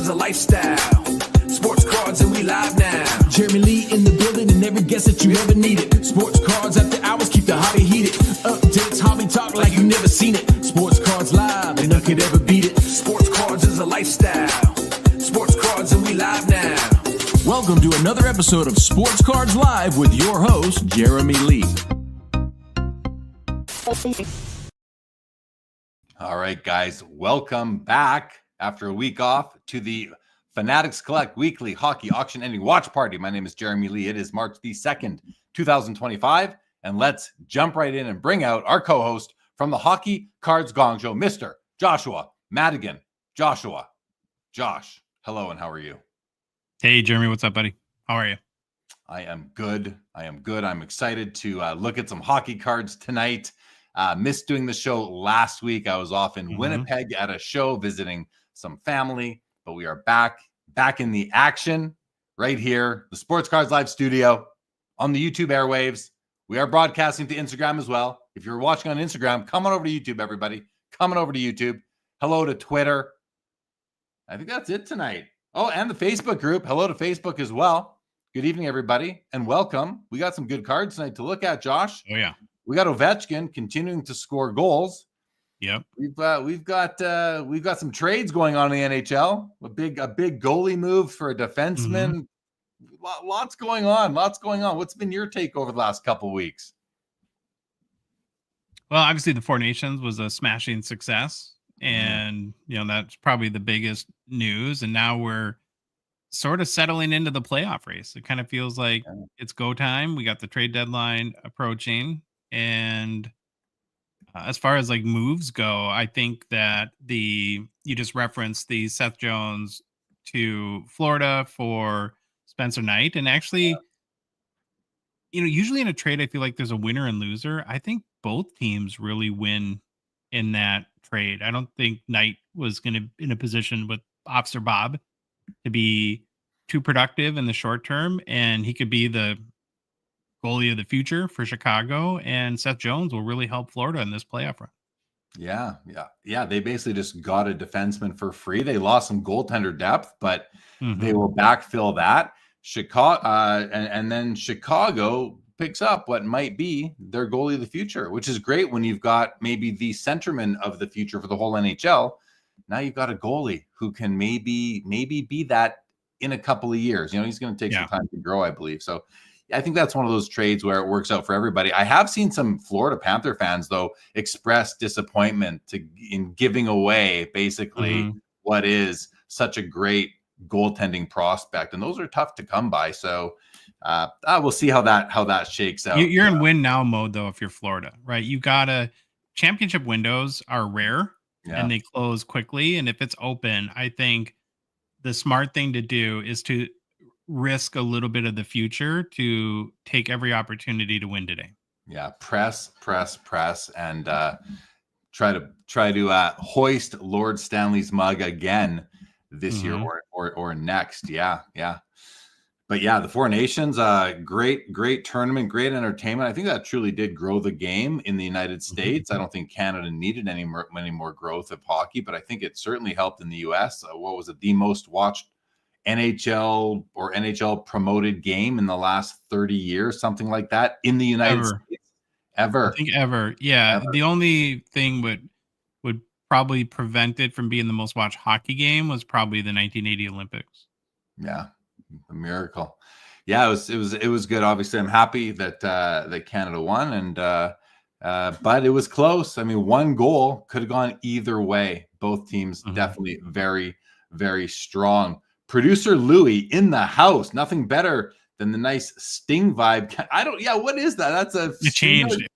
is a lifestyle. Sports cards and we live now. Jeremy Lee in the building and every guest that you ever needed. Sports cards after hours keep the hobby heated. Updates, hobby talk like you never seen it. Sports cards live and none could ever beat it. Sports cards is a lifestyle. Sports cards and we live now. Welcome to another episode of Sports Cards Live with your host, Jeremy Lee. All right, guys, welcome back after a week off to the Fanatics Collect Weekly Hockey Auction Ending Watch Party. My name is Jeremy Lee. It is March the 2nd, 2025, and let's jump right in and bring out our co-host from the Hockey Cards Gongshow, Mr. Joshua Madigan. Josh, hello, and how are you? Hey, Jeremy, what's up, buddy? How are you? I am good. I'm excited to look at some hockey cards tonight. Missed doing the show last week. I was off in Winnipeg at a show visiting some family, but we are back in the action right here, the Sports Cards Live studio on the YouTube airwaves. We are broadcasting to Instagram as well. If you're watching on Instagram, come on over to YouTube, everybody. Coming over to YouTube. Hello to Twitter. I think that's it tonight. Oh, and the Facebook group. Hello to Facebook as well. Good evening, everybody, and welcome. We got some good cards tonight to look at, Josh. Oh, yeah. We got Ovechkin continuing to score goals. Yep. We've got some trades going on in the NHL. A big goalie move for a defenseman. Lots going on. What's been your take over the last couple of weeks? Well, obviously the Four Nations was a smashing success, and that's probably the biggest news. And now we're sort of settling into the playoff race. It kind of feels like it's go time. We got the trade deadline approaching, and as far as like moves go, I think that you just referenced the Seth Jones to Florida for Spencer Knight, and actually, usually in a trade, I feel like there's a winner and loser. I think both teams really win in that trade. I don't think Knight was going to in a position with Officer Bob to be too productive in the short term, and he could be the goalie of the future for Chicago, and Seth Jones will really help Florida in this playoff run. Yeah. They basically just got a defenseman for free. They lost some goaltender depth, but they will backfill that. Chicago, and then Chicago picks up what might be their goalie of the future, which is great when you've got maybe the centerman of the future for the whole NHL. Now you've got a goalie who can maybe be that in a couple of years. He's going to take some time to grow, I believe. So I think that's one of those trades where it works out for everybody. I have seen some Florida Panther fans, though, express disappointment in giving away basically what is such a great goaltending prospect, and those are tough to come by. So we'll see how that shakes out. You're in win now mode, though, if you're Florida, right? You gotta championship windows are rare and they close quickly, and if it's open, I think the smart thing to do is to risk a little bit of the future to take every opportunity to win today. Yeah, press, and try to hoist Lord Stanley's mug again this year or next. Yeah. But yeah, the Four Nations, great tournament, great entertainment. I think that truly did grow the game in the United States. I don't think Canada needed any more growth of hockey, but I think it certainly helped in the US. What was it? The most watched NHL or NHL promoted game in the last 30 years, something like that in the United States. Ever. I think ever. Yeah. Ever. The only thing would probably prevent it from being the most watched hockey game was probably the 1980 Olympics. Yeah. A miracle. Yeah, it was good. Obviously, I'm happy that Canada won, and but it was close. I mean, one goal could have gone either way. Both teams definitely very, very strong. Producer Louie in the house. Nothing better than the nice Sting vibe. What is that? It changed. It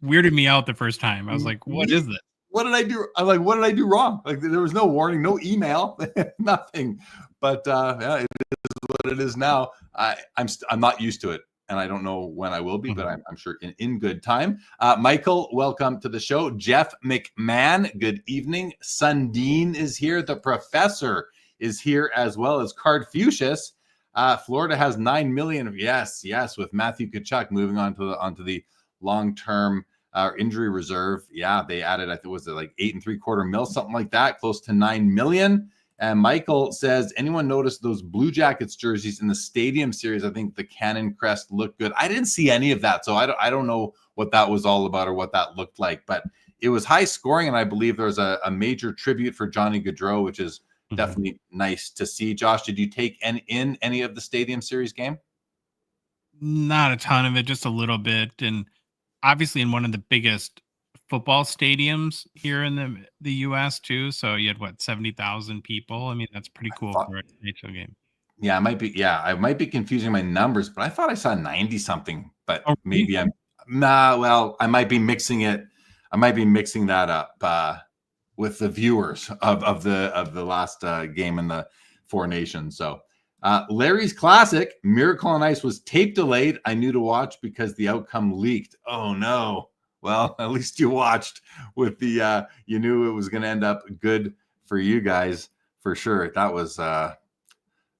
weirded me out the first time. I was like, what is this? What did I do? I'm like, what did I do wrong? Like, there was no warning, no email, nothing. But it is what it is now. I'm not used to it, and I don't know when I will be, but I'm sure in good time. Michael, welcome to the show. Jeff McMahon, good evening. Sundin is here. The professor is here, as well as Cardfucius. Florida has 9 million. Yes, with Matthew Tkachuk moving onto the long-term injury reserve. Yeah, they added, I think, was it like $8.75 million, something like that, close to 9 million. And Michael says, anyone notice those Blue Jackets jerseys in the Stadium Series? I think the Cannon crest looked good. I didn't see any of that, so I don't know what that was all about or what that looked like. But it was high scoring, and I believe there's a major tribute for Johnny Gaudreau, which is definitely nice to see. Josh, did you take in any of the Stadium Series game? Not a ton of it, just a little bit. And obviously in one of the biggest football stadiums here in the US too. So you had 70,000 people. I mean, that's pretty cool for an NHL game. Yeah, I might be confusing my numbers, but I thought I saw 90 something, but maybe I might be mixing it. I might be mixing that up with the viewers of the last game in the Four Nations. So Larry's Classic, Miracle on Ice was tape delayed. I knew to watch because the outcome leaked. Oh no. Well, at least you watched with the you knew it was going to end up good for you guys for sure. That was I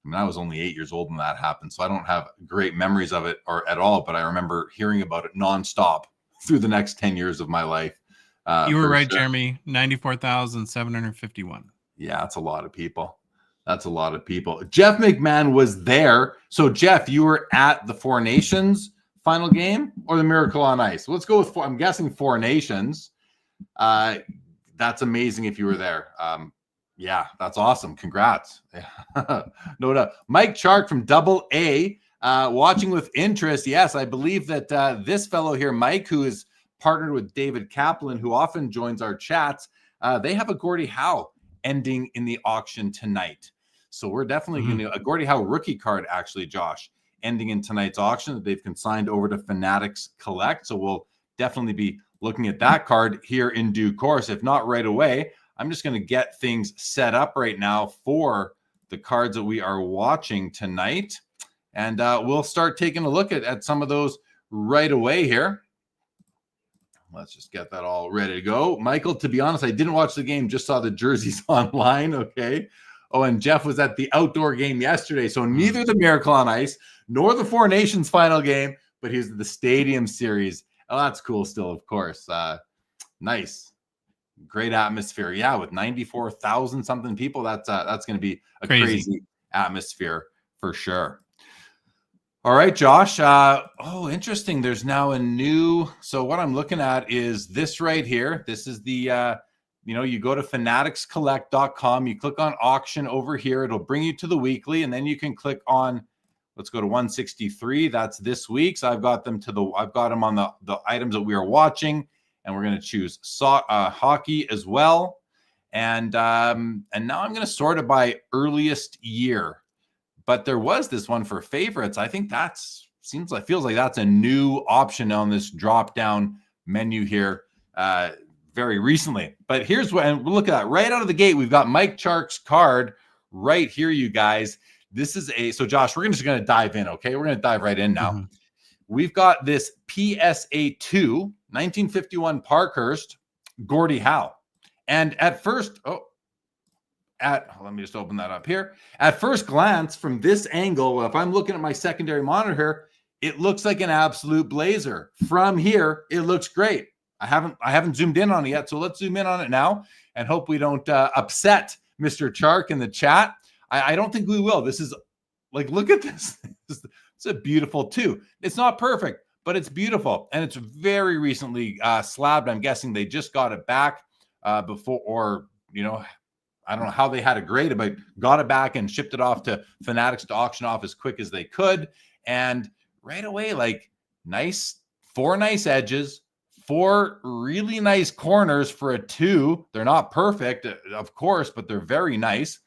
was only 8 years old when that happened, so I don't have great memories of it or at all, but I remember hearing about it nonstop through the next 10 years of my life. You were right, sure. Jeremy. 94,751. Yeah, that's a lot of people. That's a lot of people. Jeff McMahon was there. So, Jeff, you were at the Four Nations final game or the Miracle on Ice? Let's go with I'm guessing Four Nations. That's amazing if you were there. Yeah, that's awesome. Congrats. No doubt. Mike Chark from Double A, watching with interest. Yes, I believe that this fellow here, Mike, who is partnered with David Kaplan, who often joins our chats, they have a Gordie Howe ending in the auction tonight. So we're definitely going to a Gordie Howe rookie card, actually, Josh, ending in tonight's auction that they've consigned over to Fanatics Collect. So we'll definitely be looking at that card here in due course, if not right away. I'm just going to get things set up right now for the cards that we are watching tonight. And we'll start taking a look at some of those right away here. Let's just get that all ready to go. Michael, to be honest, I didn't watch the game, just saw the jerseys online. Okay. Oh, and Jeff was at the outdoor game yesterday. So neither the Miracle on Ice nor the Four Nations final game, but here's the Stadium Series. Oh, that's cool still, of course. Nice. Great atmosphere. Yeah, with 94,000 something people, that's going to be a crazy atmosphere for sure. All right, Josh. Oh, interesting. There's now a new. So what I'm looking at is this right here. This is the, you go to fanaticscollect.com. You click on auction over here. It'll bring you to the weekly, and then you can click on. Let's go to 163. That's this week's. I've got them on the items that we are watching, and we're going to choose hockey as well. And now I'm going to sort it by earliest year. But there was this one for favorites. I think feels like that's a new option on this drop down menu here very recently. But here's what, and look at that right out of the gate. We've got Mike Chark's card right here, you guys. This is so Josh, we're just going to dive in. Okay. We're going to dive right in now. We've got this PSA 2 1951 Parkhurst Gordie Howe. And at first, let me just open that up here. At first glance, from this angle, if I'm looking at my secondary monitor, it looks like an absolute blazer. From here, it looks great. I haven't zoomed in on it yet, so let's zoom in on it now and hope we don't upset Mr. Chark in the chat. I don't think we will. This is like, look at this. It's a beautiful two. It's not perfect, but it's beautiful, and it's very recently slabbed. I'm guessing they just got it back before, or I don't know how they had it graded, but got it back and shipped it off to Fanatics to auction off as quick as they could. And right away, like four nice edges, four really nice corners for a two. They're not perfect, of course, but they're very nice.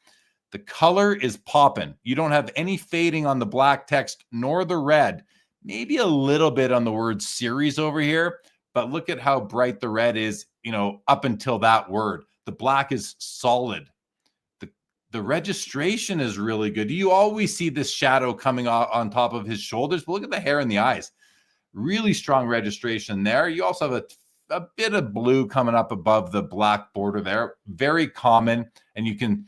The color is popping. You don't have any fading on the black text nor the red. Maybe a little bit on the word series over here, but look at how bright the red is, up until that word. The black is solid. The registration is really good. You always see this shadow coming on top of his shoulders, but look at the hair and the eyes. Really strong registration there. You also have a bit of blue coming up above the black border there. Very common. And you can,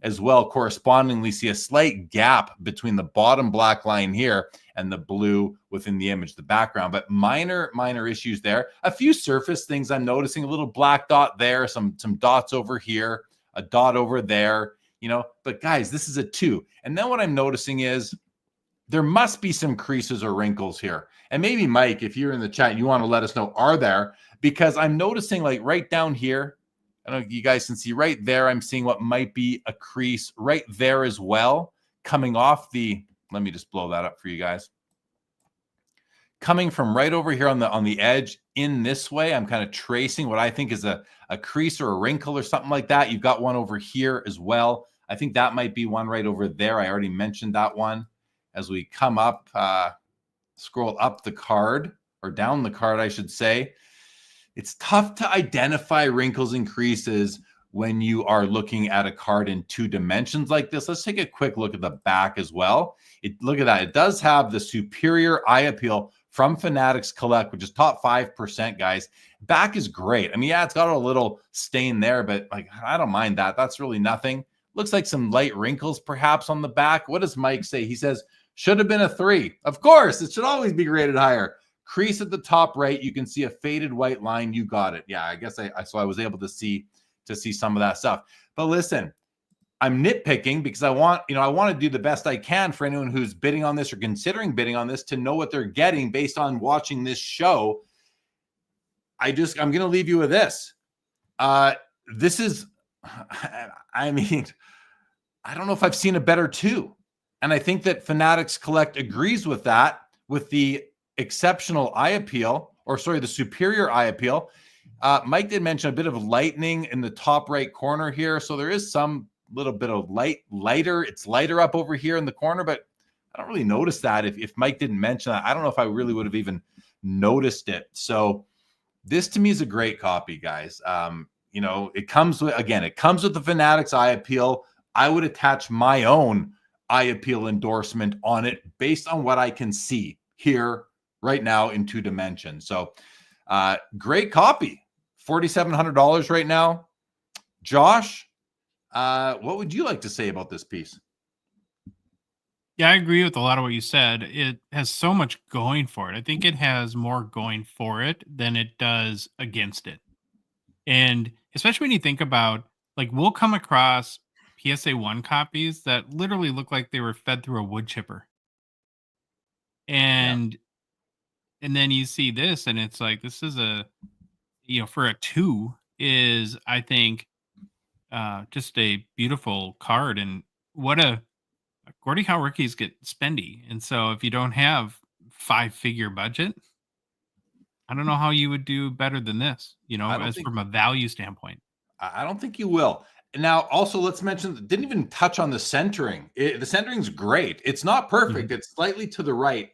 as well correspondingly see a slight gap between the bottom black line here and the blue within the image, the background, but minor issues there. A few surface things I'm noticing, a little black dot there, some dots over here, a dot over there. but guys, this is a 2. And then what I'm noticing is there must be some creases or wrinkles here. And maybe Mike, if you're in the chat, you want to let us know, are there? Because I'm noticing like right down here, I don't know if you guys can see right there, I'm seeing what might be a crease right there as well, coming off let me just blow that up for you guys. Coming from right over here on the edge in this way, I'm kind of tracing what I think is a crease or a wrinkle or something like that. You've got one over here as well. I think that might be one right over there. I already mentioned that one. As we come up, scroll up the card, or down the card, I should say, it's tough to identify wrinkles and creases when you are looking at a card in 2 dimensions like this. Let's take a quick look at the back as well. Look at that. It does have the superior eye appeal from Fanatics Collect, which is top 5%, guys. Back is great. I mean, yeah, it's got a little stain there, but like, I don't mind that. That's really nothing. Looks like some light wrinkles perhaps on the back. What does Mike say? He says, should have been a 3. Of course, it should always be graded higher. Crease at the top right, you can see a faded white line. You got it. Yeah, I guess I was able to see some of that stuff. But listen, I'm nitpicking because I want to do the best I can for anyone who's bidding on this or considering bidding on this to know what they're getting based on watching this show. I'm going to leave you with this. This is, I mean, I don't know if I've seen a better 2. And I think that Fanatics Collect agrees with that, with the exceptional eye appeal, the superior eye appeal. Mike did mention a bit of lightening in the top right corner here. So there is some little bit of lighter. It's lighter up over here in the corner, but I don't really notice that. If Mike didn't mention that, I don't know if I really would have even noticed it. So this to me is a great copy, guys. It comes with the Fanatics eye appeal. I would attach my own eye appeal endorsement on it based on what I can see here right now in 2 dimensions. So great copy. $4,700 right now. Josh, what would you like to say about this piece? Yeah, I agree with a lot of what you said. It has so much going for it. I think it has more going for it than it does against it. And especially when you think about, like, we'll come across PSA 1 copies that literally look like they were fed through a wood chipper. And then you see this and it's like, this is for a 2 is, I think, just a beautiful card. And Gordie Howe rookies get spendy. And so if you don't have 5-figure budget, I don't know how you would do better than this, from a value standpoint. I don't think you will. Now, also, let's mention, didn't even touch on the centering. The centering's great. It's not perfect. Mm-hmm. It's slightly to the right,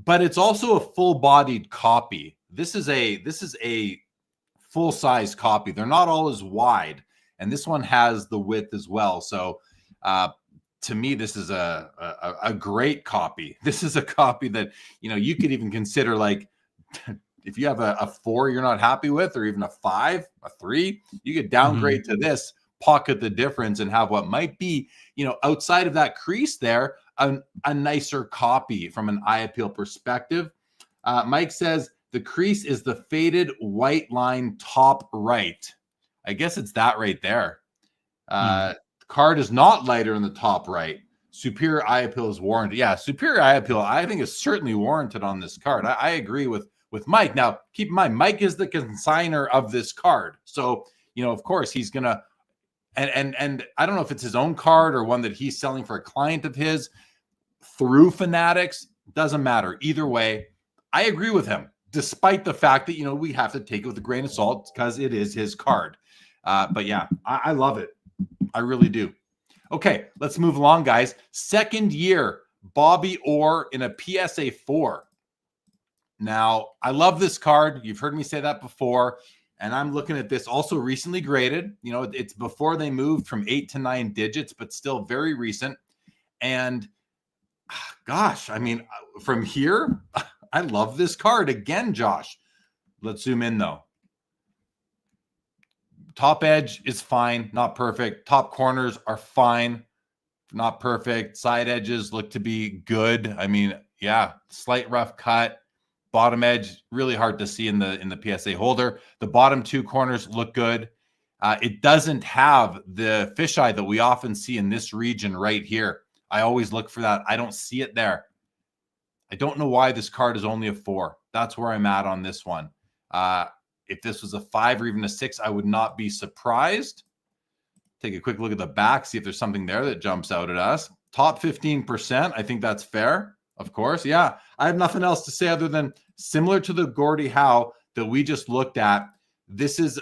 but it's also a full-bodied copy. This is a full-size copy. They're not all as wide, and this one has the width as well. So, to me, this is a great copy. This is a copy that you could even consider, like, if you have a 4 you're not happy with, or even a 5, a 3, you could downgrade to this, pocket the difference, and have what might be, outside of that crease there, a nicer copy from an eye appeal perspective. Mike says the crease is the faded white line top right. I guess it's that right there. Card is not lighter in the top right. Superior eye appeal is warranted. Yeah, superior eye appeal, I think, is certainly warranted on this card. I agree with Mike. Now, keep in mind, Mike is the consigner of this card. So, of course, he's going to, and I don't know if it's his own card or one that he's selling for a client of his through Fanatics. Doesn't matter. Either way, I agree with him, despite the fact that, we have to take it with a grain of salt because it is his card. But yeah, I love it. I really do. Okay, let's move along, guys. Second year, Bobby Orr in a PSA 4. Now, I love this card. You've heard me say that before. And I'm looking at this, also recently graded. It's before they moved from 8 to 9 digits, but still very recent. And gosh, I mean, from here, I love this card. Again, Josh, let's zoom in though. Top edge is fine, not perfect. Top corners are fine, not perfect. Side edges look to be good. I mean, yeah, slight rough cut. Bottom edge, really hard to see in the PSA holder. The bottom 2 corners look good. It doesn't have the fisheye that we often see in this region right here. I always look for that. I don't see it there. I don't know why this card is only a 4. That's where I'm at on this one. If this was a 5 or even a 6, I would not be surprised. Take a quick look at the back, see if there's something there that jumps out at us. Top 15%. I think that's fair. Of course. Yeah. I have nothing else to say other than similar to the Gordie Howe that we just looked at. This is,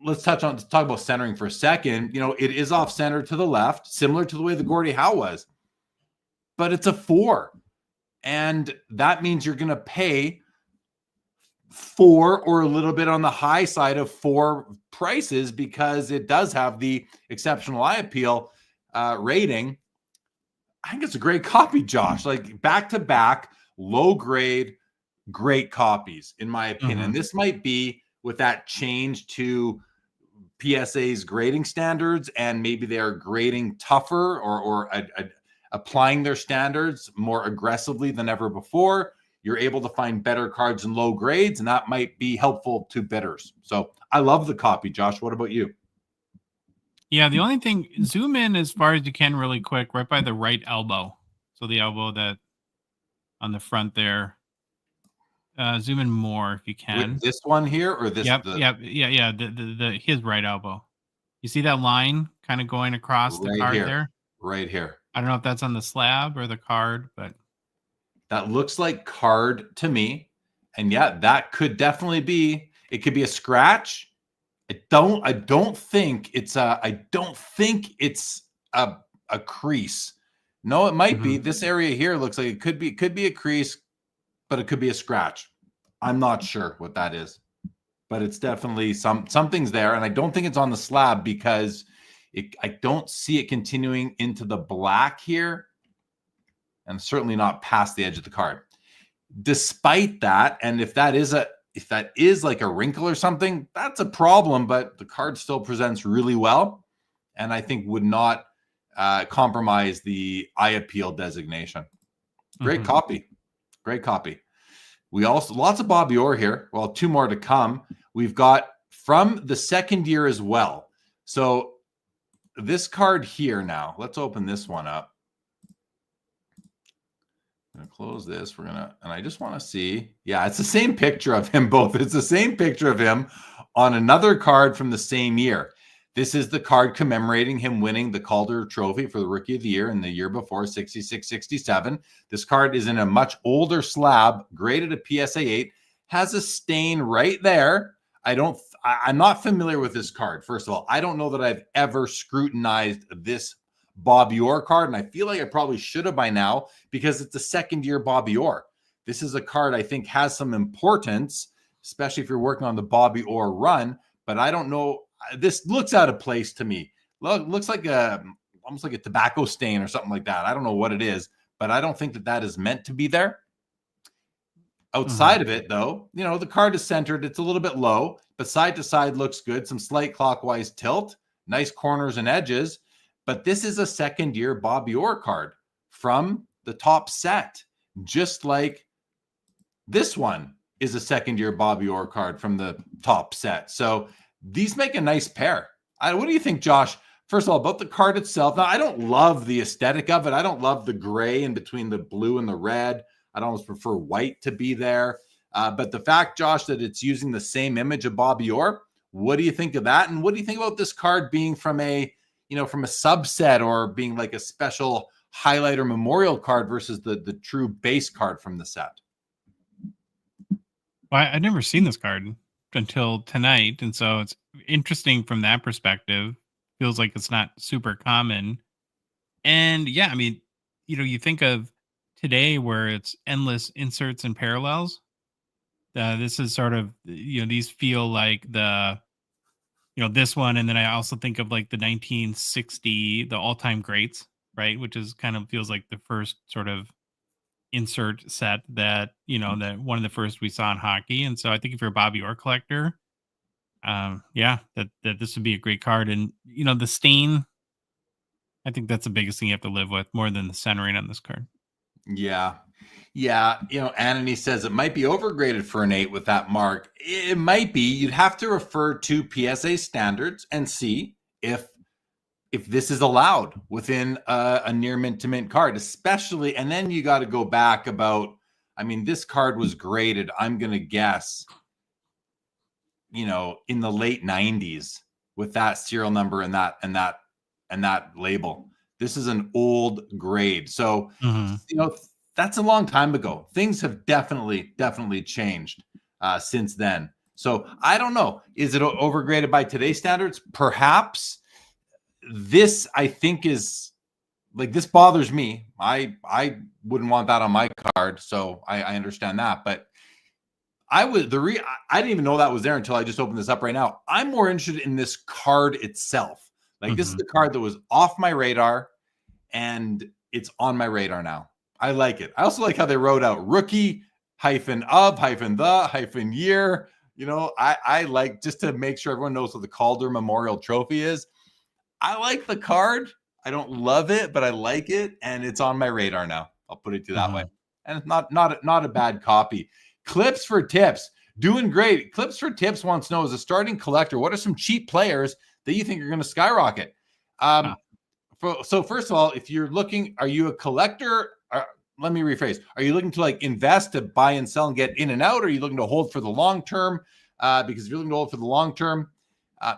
let's talk about centering for a second. It is off center to the left, similar to the way the Gordie Howe was, but it's a 4. And that means you're going to pay 4 or a little bit on the high side of 4 prices because it does have the exceptional eye appeal rating. I think it's a great copy, Josh. Like back to back, low grade, great copies, in my opinion. This might be with that change to PSA's grading standards, and maybe they are grading tougher or applying their standards more aggressively than ever before. You're able to find better cards in low grades, and that might be helpful to bidders. So I love the copy, Josh. What about you? Yeah, the only thing, zoom in as far as you can really quick, right by the right elbow. So the elbow that on the front there. Zoom in more if you can. Wait, this one here or this? Yep, yeah. The his right elbow. You see that line kind of going across the card there? Right here. I don't know if that's on the slab or the card, but that looks like card to me. And yeah, that could definitely be. It could be a scratch. I don't think it's a crease. No, it might be. This area here looks like it could be a crease, but it could be a scratch. I'm not sure what that is, but it's definitely something's there. And I don't think it's on the slab because I don't see it continuing into the black here, and certainly not past the edge of the card. Despite that, and if that is like a wrinkle or something, that's a problem, but the card still presents really well, and I think would not compromise the eye appeal designation. Great copy. Great copy. We also, lots of Bobby Orr here. Well, 2 more to come. We've got from the second year as well. So this card here now, let's open this one up. I'm going to close this. And I just want to see. Yeah, it's the same picture of him both. It's the same picture of him on another card from the same year. This is the card commemorating him winning the Calder Trophy for the Rookie of the Year in the year before, 66-67. This card is in a much older slab, graded a PSA 8, has a stain right there. I'm not familiar with this card. First of all, I don't know that I've ever scrutinized this Bobby Orr card, and I feel like I probably should have by now because it's a second-year Bobby Orr. This is a card I think has some importance, especially if you're working on the Bobby Orr run, but I don't know. This looks out of place to me. Looks like almost like a tobacco stain or something like that. I don't know what it is, but I don't think that is meant to be there. Outside of it, though, the card is centered. It's a little bit low, but side to side looks good. Some slight clockwise tilt, nice corners and edges. But this is a second-year Bobby Orr card from the top set, just like this one is a second-year Bobby Orr card from the top set. So these make a nice pair. What do you think, Josh? First of all, about the card itself. Now, I don't love the aesthetic of it. I don't love the gray in between the blue and the red. I'd almost prefer white to be there. But the fact, Josh, that it's using the same image of Bobby Orr, what do you think of that? And what do you think about this card being from a subset or being like a special highlight or memorial card versus the true base card from the set? Well, I'd never seen this card until tonight, and so it's interesting from that perspective. Feels like it's not super common. And yeah, I mean, you think of today where it's endless inserts and parallels. This is sort of, these feel like this one, and then I also think of like the 1960, the all-time greats, right? Which is kind of feels like the first sort of insert set that that one of the first we saw in hockey. And so I think if you're a Bobby Orr collector, that this would be a great card. And the stain, I think that's the biggest thing you have to live with more than the centering on this card. Yeah, Yeah, Anthony says it might be overgraded for an 8 with that mark. It might be. You'd have to refer to PSA standards and see if this is allowed within a near mint to mint card, especially. And then you got to go back about. I mean, this card was graded, I'm going to guess, in the late 90s with that serial number and that label. This is an old grade. So, that's a long time ago. Things have definitely changed since then. So I don't know. Is it overgraded by today's standards? Perhaps. This, I think, is like, this bothers me. I wouldn't want that on my card. So I understand that. But I didn't even know that was there until I just opened this up right now. I'm more interested in this card itself. Like, this is the card that was off my radar, and it's on my radar now. I like it. I also like how they wrote out rookie -the-year. I like, just to make sure everyone knows what the Calder Memorial Trophy is. I like the card. I don't love it, but I like it, and it's on my radar now. I'll put it to that way. And it's not a bad copy. Clips for Tips, doing great. Clips for Tips wants to know, as a starting collector, what are some cheap players that you think are going to skyrocket? So first of all, if you're looking, are you a collector? Let me rephrase. Are you looking to invest, to buy and sell and get in and out? Or are you looking to hold for the long term? Because if you're looking to hold for the long term,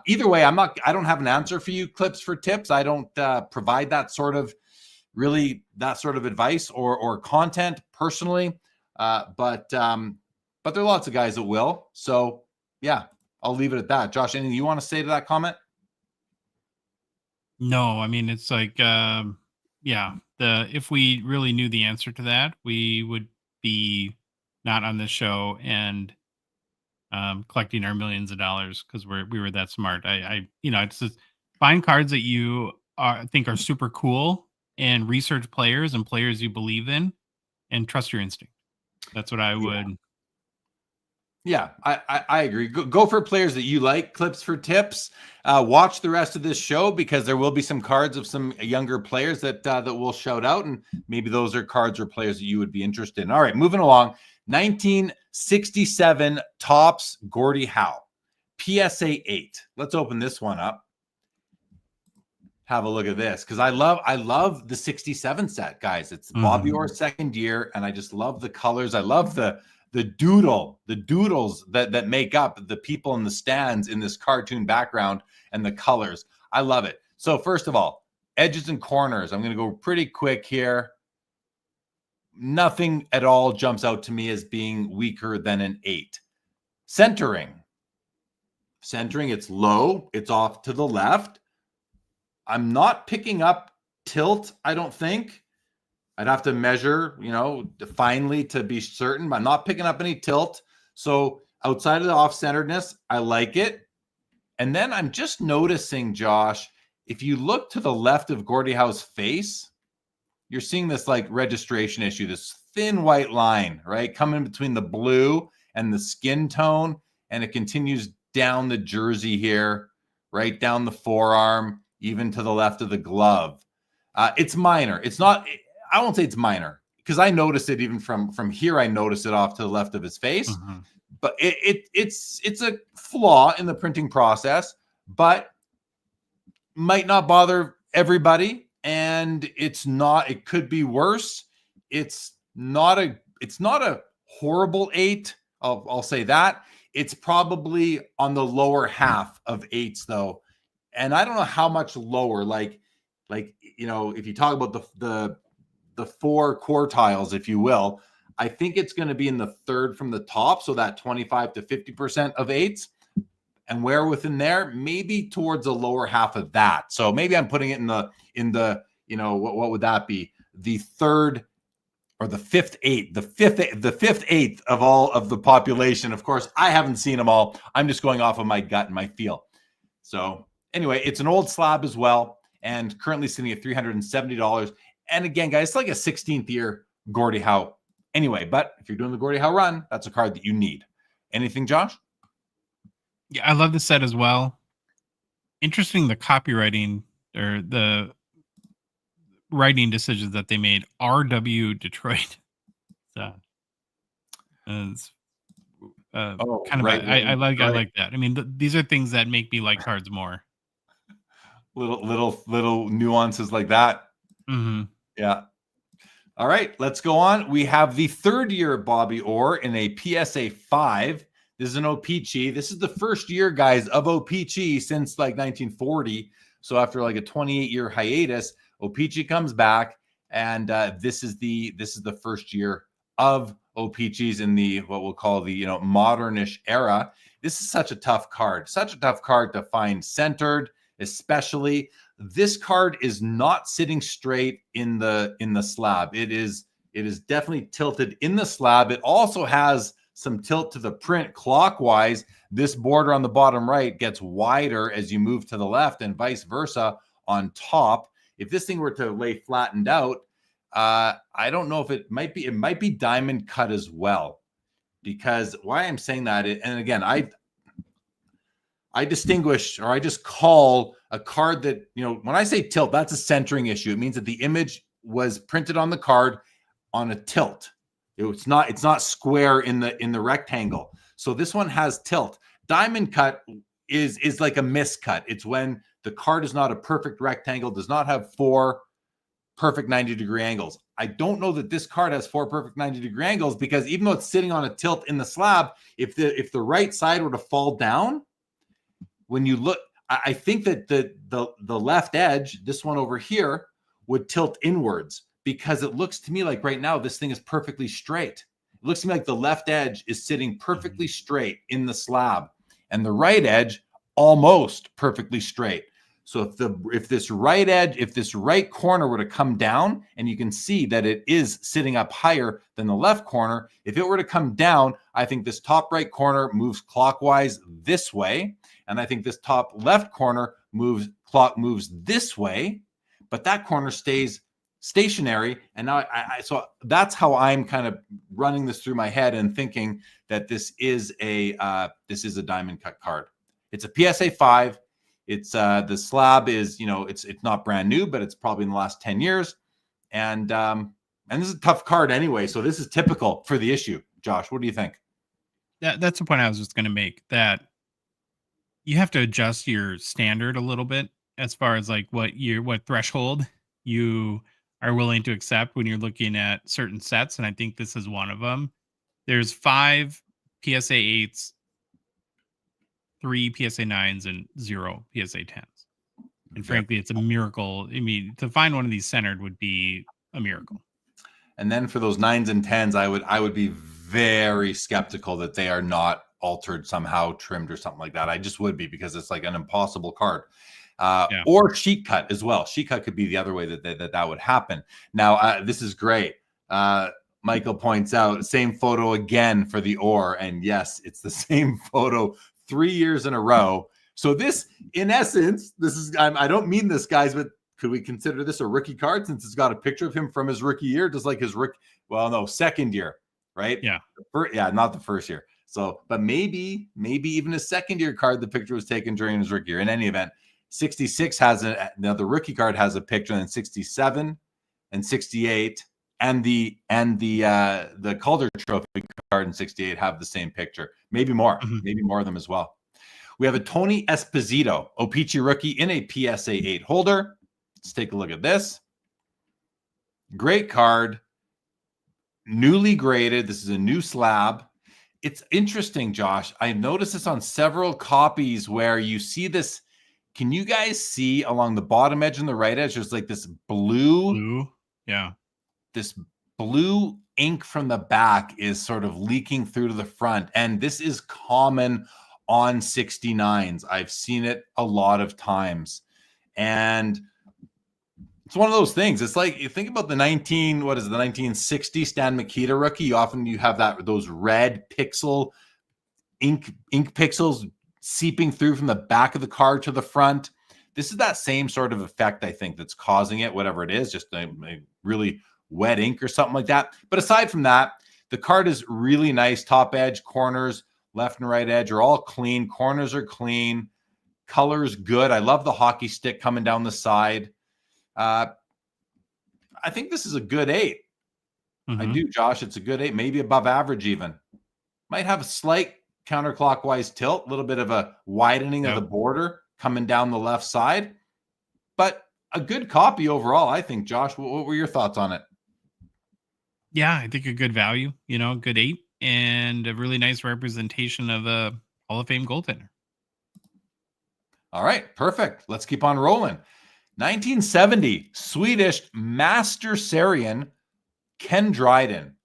either way, I don't have an answer for you, Clips for Tips. I don't provide that sort of advice or content personally. But there are lots of guys that will. So yeah, I'll leave it at that. Josh, anything you want to say to that comment? No, I mean, it's like, if we really knew the answer to that, we would be not on this show and collecting our millions of dollars because we were that smart. It's just find cards that you think are super cool, and research players and players you believe in, and trust your instinct. That's what I would. Yeah, I agree. Go for players that you like. Clips for Tips. Watch the rest of this show, because there will be some cards of some younger players that we'll shout out, and maybe those are cards or players that you would be interested in. All right, moving along. 1967 Topps Gordie Howe, PSA 8. Let's open this one up. Have a look at this, because I love the 67 set, guys. It's Bobby Orr's second year, and I just love the colors. I love the doodles that make up the people in the stands in this cartoon background, and the colors. I love it. So first of all, edges and corners. I'm going to go pretty quick here. Nothing at all jumps out to me as being weaker than an 8. Centering, it's low. It's off to the left. I'm not picking up tilt, I don't think. I'd have to measure, finely to be certain, but I'm not picking up any tilt. So outside of the off-centeredness, I like it. And then I'm just noticing, Josh, if you look to the left of Gordie Howe's face, you're seeing this registration issue, this thin white line, right? Coming between the blue and the skin tone. And it continues down the jersey here, right down the forearm, even to the left of the glove. It's minor. It's not... I won't say it's minor, because I noticed it even from here. I noticed it off to the left of his face, but it's a flaw in the printing process, but might not bother everybody. And it could be worse. It's not a horrible 8. I'll say that. It's probably on the lower half of 8s though. And I don't know how much lower, if you talk about the 4 quartiles, if you will, I think it's going to be in the third from the top. So that 25 to 50% of 8s, and where within there, maybe towards the lower half of that. So maybe I'm putting it in the, what would that be? The third or the fifth 8, the fifth eighth of all of the population. Of course, I haven't seen them all. I'm just going off of my gut and my feel. So anyway, it's an old slab as well, and currently sitting at $370. And again, guys, it's like a 16th year Gordie Howe. Anyway, but if you're doing the Gordie Howe run, that's a card that you need. Anything, Josh? Yeah, I love the set as well. Interesting, the copywriting or the writing decisions that they made. RW Detroit. It's Oh, kind of right. I like Right. that. I mean, these are things that make me like cards more. Little nuances like that. Mm-hmm. Yeah. All right, let's go on. We have the third year Bobby Orr in a PSA 5. This is an O-Pee-Chee. This is the first year, guys, of O-Pee-Chee since like 1940. So after like a 28-year hiatus, O-Pee-Chee comes back, and this is the first year of O-Pee-Chees in the what we'll call the modernish era. This is such a tough card to find centered, especially. This card is not sitting straight in the slab. It is definitely tilted in the slab. It also has some tilt to the print clockwise. This border on the bottom right gets wider as you move to the left, and vice versa on top. If this thing were to lay flattened out, I don't know if it might be diamond cut as well. Because why I'm saying that, and again, I distinguish, or I just call a card that, when I say tilt, that's a centering issue. It means that the image was printed on the card on a tilt. It's not square in the rectangle. So this one has tilt. Diamond cut is like a miscut. It's when the card is not a perfect rectangle, does not have 4 perfect 90-degree angles. I don't know that this card has 4 perfect 90-degree angles, because even though it's sitting on a tilt in the slab, if the right side were to fall down, when you look, I think that the left edge, this one over here, would tilt inwards, because it looks to me like right now this thing is perfectly straight. It looks to me like the left edge is sitting perfectly straight in the slab, and the right edge almost perfectly straight. So if this right corner were to come down, and you can see that it is sitting up higher than the left corner, if it were to come down, I think this top right corner moves clockwise this way, and I think this top left corner moves this way, but that corner stays stationary. And now so that's how I'm kind of running this through my head and thinking that this is a diamond cut card. It's a PSA 5. It's the slab is, it's not brand new, but it's probably in the last 10 years. And this is a tough card anyway. So this is typical for the issue. Josh, what do you think? That's the point I was just going to make, that you have to adjust your standard a little bit as far as like what threshold you are willing to accept when you're looking at certain sets. And I think this is one of them. There's 5 PSA 8s, 3 PSA 9s, and 0 PSA 10s. And frankly, it's a miracle. I mean, to find one of these centered would be a miracle. And then for those 9s and 10s, I would be very skeptical that they are not altered somehow, trimmed or something like that. I just would be, because it's like an impossible card. Or sheet cut as well. Sheet cut could be the other way that would happen. Now, this is great. Michael points out, same photo again for the Orr. And yes, it's the same photo 3 years in a row. So this, in essence, this is, I don't mean this, guys, but could we consider this a rookie card, since it's got a picture of him from his rookie year, just like his second year, right? Yeah. Not the first year. So, but maybe even a second year card, the picture was taken during his rookie year. In any event, 66 now the rookie card has a picture, and 67 and 68 and the Calder Trophy card in 68 have the same picture. Maybe more, maybe more of them as well. We have a Tony Esposito, O-Pee-Chee rookie in a PSA 8 holder. Let's take a look at this. Great card. Newly graded. This is a new slab. It's interesting, Josh. I noticed this on several copies where you see this. Can you guys see along the bottom edge and the right edge? There's like this blue. Yeah. This blue ink from the back is sort of leaking through to the front. And this is common on 69s. I've seen it a lot of times. And it's one of those things. It's like, you think about the 1960 Stan Mikita rookie. You have those red pixel ink pixels seeping through from the back of the card to the front. This is that same sort of effect, I think, that's causing it, whatever it is, just a really wet ink or something like that. But aside from that, the card is really nice. Top edge, corners, left and right edge are all clean. Corners are clean. Color's good. I love the hockey stick coming down the side. I think this is a good 8. I do, Josh. It's a good 8, maybe above average even. Might have a slight counterclockwise tilt, a little bit of a widening of the border coming down the left side, but a good copy overall, I think. Josh, what were your thoughts on it? Yeah, I think a good value, good 8, and a really nice representation of a Hall of Fame goaltender. All right, perfect. Let's keep on rolling. 1970, Swedish Master Serian, Ken Dryden.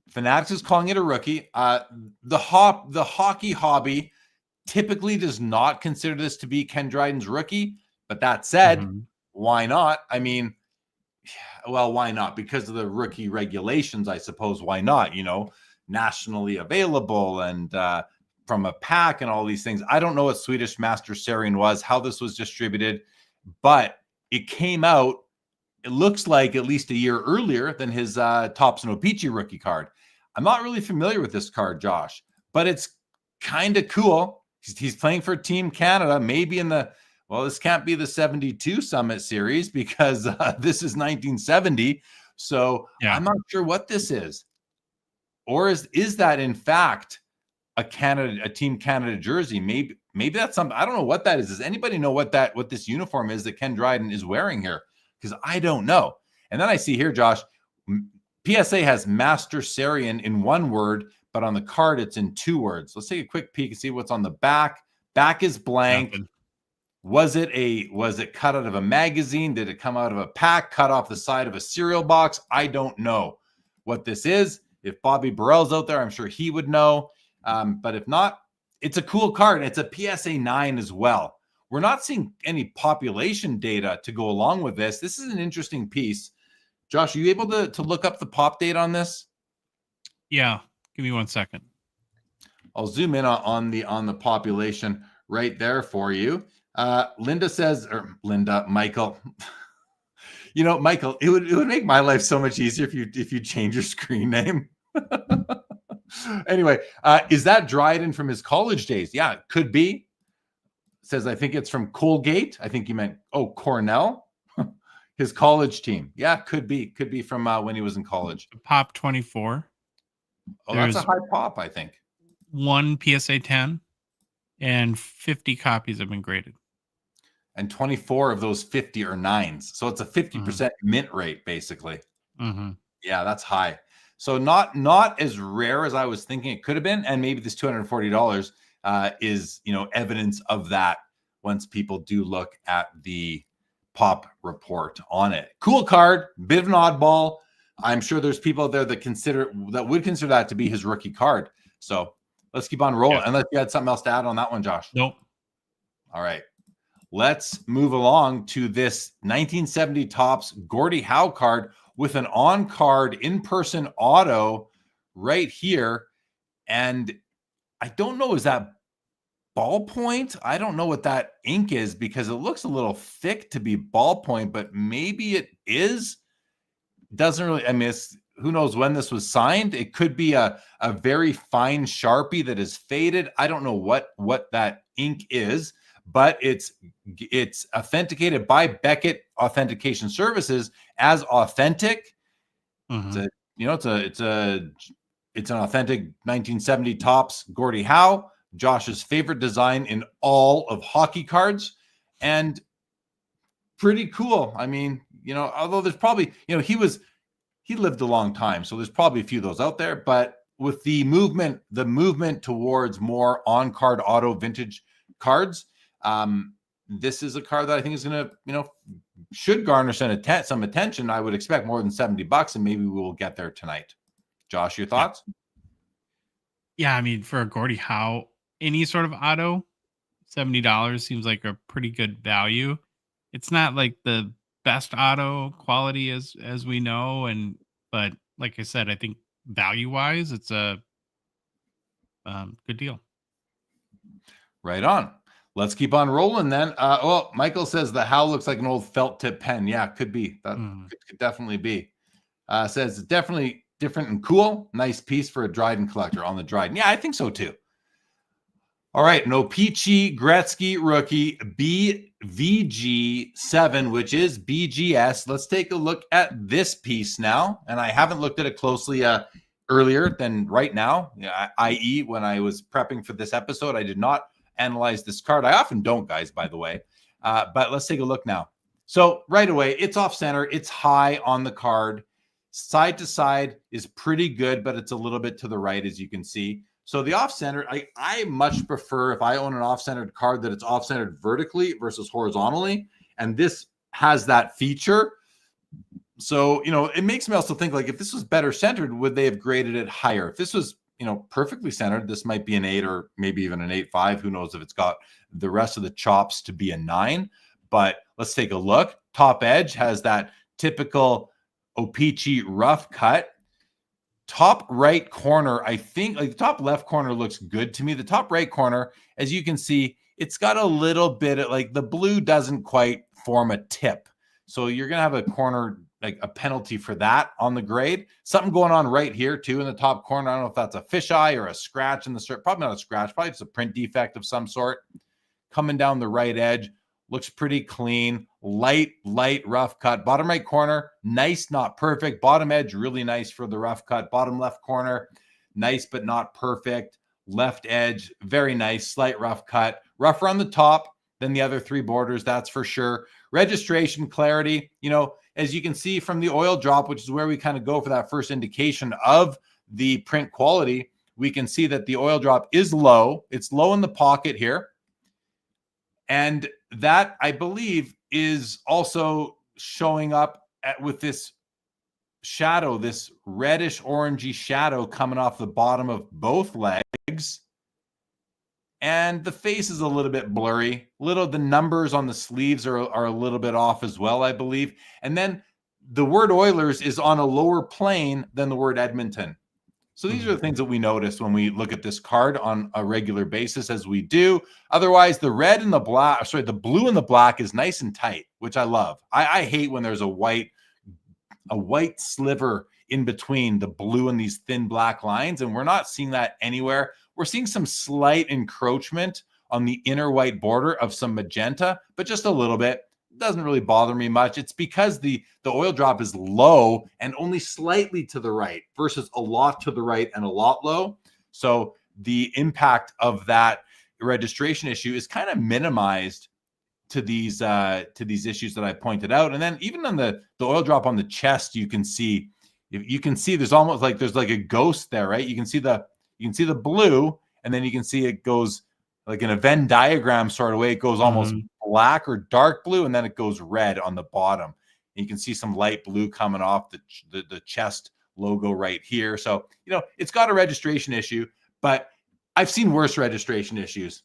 Fanatics is calling it a rookie. The hockey hobby typically does not consider this to be Ken Dryden's rookie, but that said, why not? I mean, well, why not? Because of the rookie regulations, I suppose. Why not? Nationally available and from a pack and all these things. I don't know what Swedish Master Serian was, how this was distributed, but it came out, it looks like, at least a year earlier than his Topps and O-Pee-Chee rookie card. I'm not really familiar with this card, Josh, but it's kind of cool. He's playing for Team Canada, maybe in the, well, this can't be the 72 Summit Series because this is 1970. So I'm not sure what this is. Or is that in fact a Team Canada jersey? Maybe that's something. I don't know what that is. Does anybody know what this uniform is that Ken Dryden is wearing here? Because I don't know. And then I see here, Josh, PSA has Master Serian in one word, but on the card it's in 2 words. Let's take a quick peek and see what's on the back. Back is blank. Nothing. Was it cut out of a magazine? Did it come out of a pack, cut off the side of a cereal box? I don't know what this is. If Bobby Burrell's out there, I'm sure he would know. But if not, it's a cool card. It's a PSA 9 as well. We're not seeing any population data to go along with this. This is an interesting piece. Josh, are you able to look up the pop date on this? Yeah. Give me 1 second. I'll zoom in on the population right there for you. Linda says, or Michael, Michael, it would make my life so much easier if you change your screen name. Anyway, is that Dryden from his college days? Yeah, it could be. Says, I think it's from Colgate. I think you meant, Cornell. His college team. Yeah, could be from when he was in college. Pop 24. Oh, that's a high pop, I think. 1 PSA 10 and 50 copies have been graded. And 24 of those 50 are 9s. So it's a 50% mint rate, basically. Yeah, that's high. So not as rare as I was thinking it could have been. And maybe this $240 is, evidence of that once people do look at the pop report on it. Cool card, bit of an oddball. I'm sure there's people out there that would consider that to be his rookie card. So let's keep on rolling. Unless you had something else to add on that one, Josh. Nope. All right. Let's move along to this 1970 Topps Gordie Howe card with an on-card in-person auto right here. And I don't know, is that ballpoint? I don't know what that ink is because it looks a little thick to be ballpoint, but maybe it is. Doesn't really, I mean, who knows when this was signed? It could be a very fine Sharpie that is faded. I don't know what that ink is, but it's authenticated by Beckett Authentication Services as authentic. It's an authentic 1970 Topps Gordie Howe, Josh's favorite design in all of hockey cards, and pretty cool. I mean, although there's probably, he lived a long time, so there's probably a few of those out there, but with the movement towards more on-card auto vintage cards, this is a card that I think is going to, should garner some attention. I would expect more than $70, and maybe we will get there tonight. Josh, your thoughts? Yeah, I mean, for a Gordie Howe, any sort of auto, $70 seems like a pretty good value. It's not like the best auto quality as we know, but like I said, I think value-wise, it's a good deal. Right on. Let's keep on rolling then. Michael says the Howe looks like an old felt tip pen. Yeah, could be. That could definitely be. Says it's definitely different and cool. Nice piece for a Dryden collector on the Dryden. Yeah, I think so too. All right, no Peachy Gretzky rookie, VG7, which is BGS. Let's take a look at this piece now. And I haven't looked at it closely earlier than right now, i.e. when I was prepping for this episode. I did not analyze this card. I often don't, guys, by the way. But let's take a look now. So right away, it's off center. It's high on the card. Side to side is pretty good, but it's a little bit to the right, as you can see. So the off-center, I much prefer, if I own an off-centered card, that it's off-centered vertically versus horizontally. And this has that feature. So, it makes me also think, like, if this was better centered, would they have graded it higher? If this was, perfectly centered, this might be an 8 or maybe even an 8.5. Who knows if it's got the rest of the chops to be a 9. But let's take a look. Top edge has that typical O-Pee-Chee rough cut. Top right corner, I think, like the top left corner looks good to me. The top right corner, as you can see, it's got a little bit of, like, the blue doesn't quite form a tip. So you're going to have a corner, like a penalty for that on the grade. Something going on right here too in the top corner. I don't know if that's a fisheye or a scratch in the shirt. Probably not a scratch. Probably it's a print defect of some sort. Coming down the right edge. Looks pretty clean, light rough cut. Bottom right corner, nice, not perfect. Bottom edge, really nice for the rough cut. Bottom left corner, nice but not perfect. Left edge, very nice, slight rough cut. Rougher on the top than the other 3 borders, that's for sure. Registration clarity, as you can see from the oil drop, which is where we kind of go for that first indication of the print quality, we can see that the oil drop is low. It's low in the pocket here. And that, I believe, is also showing up with this shadow, this reddish orangey shadow coming off the bottom of both legs. And the face is a little bit blurry. The numbers on the sleeves are a little bit off as well, I believe. And then the word Oilers is on a lower plane than the word Edmonton. So these are the things that we notice when we look at this card on a regular basis, as we do. Otherwise, the red and the black, the blue and the black is nice and tight, which I love. I hate when there's a white sliver in between the blue and these thin black lines, and we're not seeing that anywhere. We're seeing some slight encroachment on the inner white border of some magenta, but just a little bit. Doesn't really bother me much. It's because the oil drop is low and only slightly to the right versus a lot to the right and a lot low. So the impact of that registration issue is kind of minimized to these issues that I pointed out. And then even on the oil drop on the chest, you can see there's almost like there's like a ghost there, right? You can see the blue, and then you can see it goes like in a Venn diagram sort of way. It goes almost black or dark blue, and then it goes red on the bottom. And you can see some light blue coming off the chest logo right here. So, it's got a registration issue, but I've seen worse registration issues.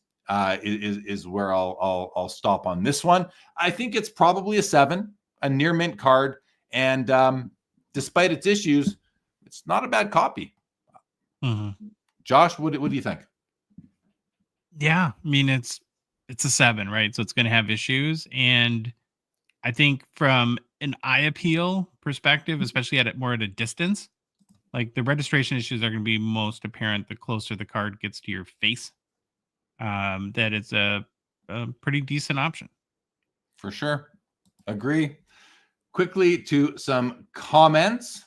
Is where I'll stop on this one. I think it's probably a 7, a near mint card, and despite its issues, it's not a bad copy. Josh, what do you think? Yeah, I mean it's a 7, right? So it's going to have issues, and I think from an eye appeal perspective, especially at a distance, like the registration issues are going to be most apparent the closer the card gets to your face. That it's a pretty decent option. For sure. Agree. Quickly to some comments.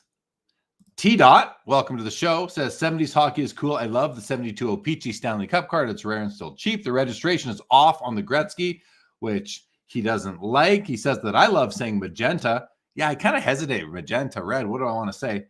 T-Dot, welcome to the show, says 70s hockey is cool. I love the 72 O-Pee-Chee Stanley Cup card. It's rare and still cheap. The registration is off on the Gretzky, which he doesn't like. He says that I love saying magenta. Yeah, I kind of hesitate. Magenta, red. What do I want to say?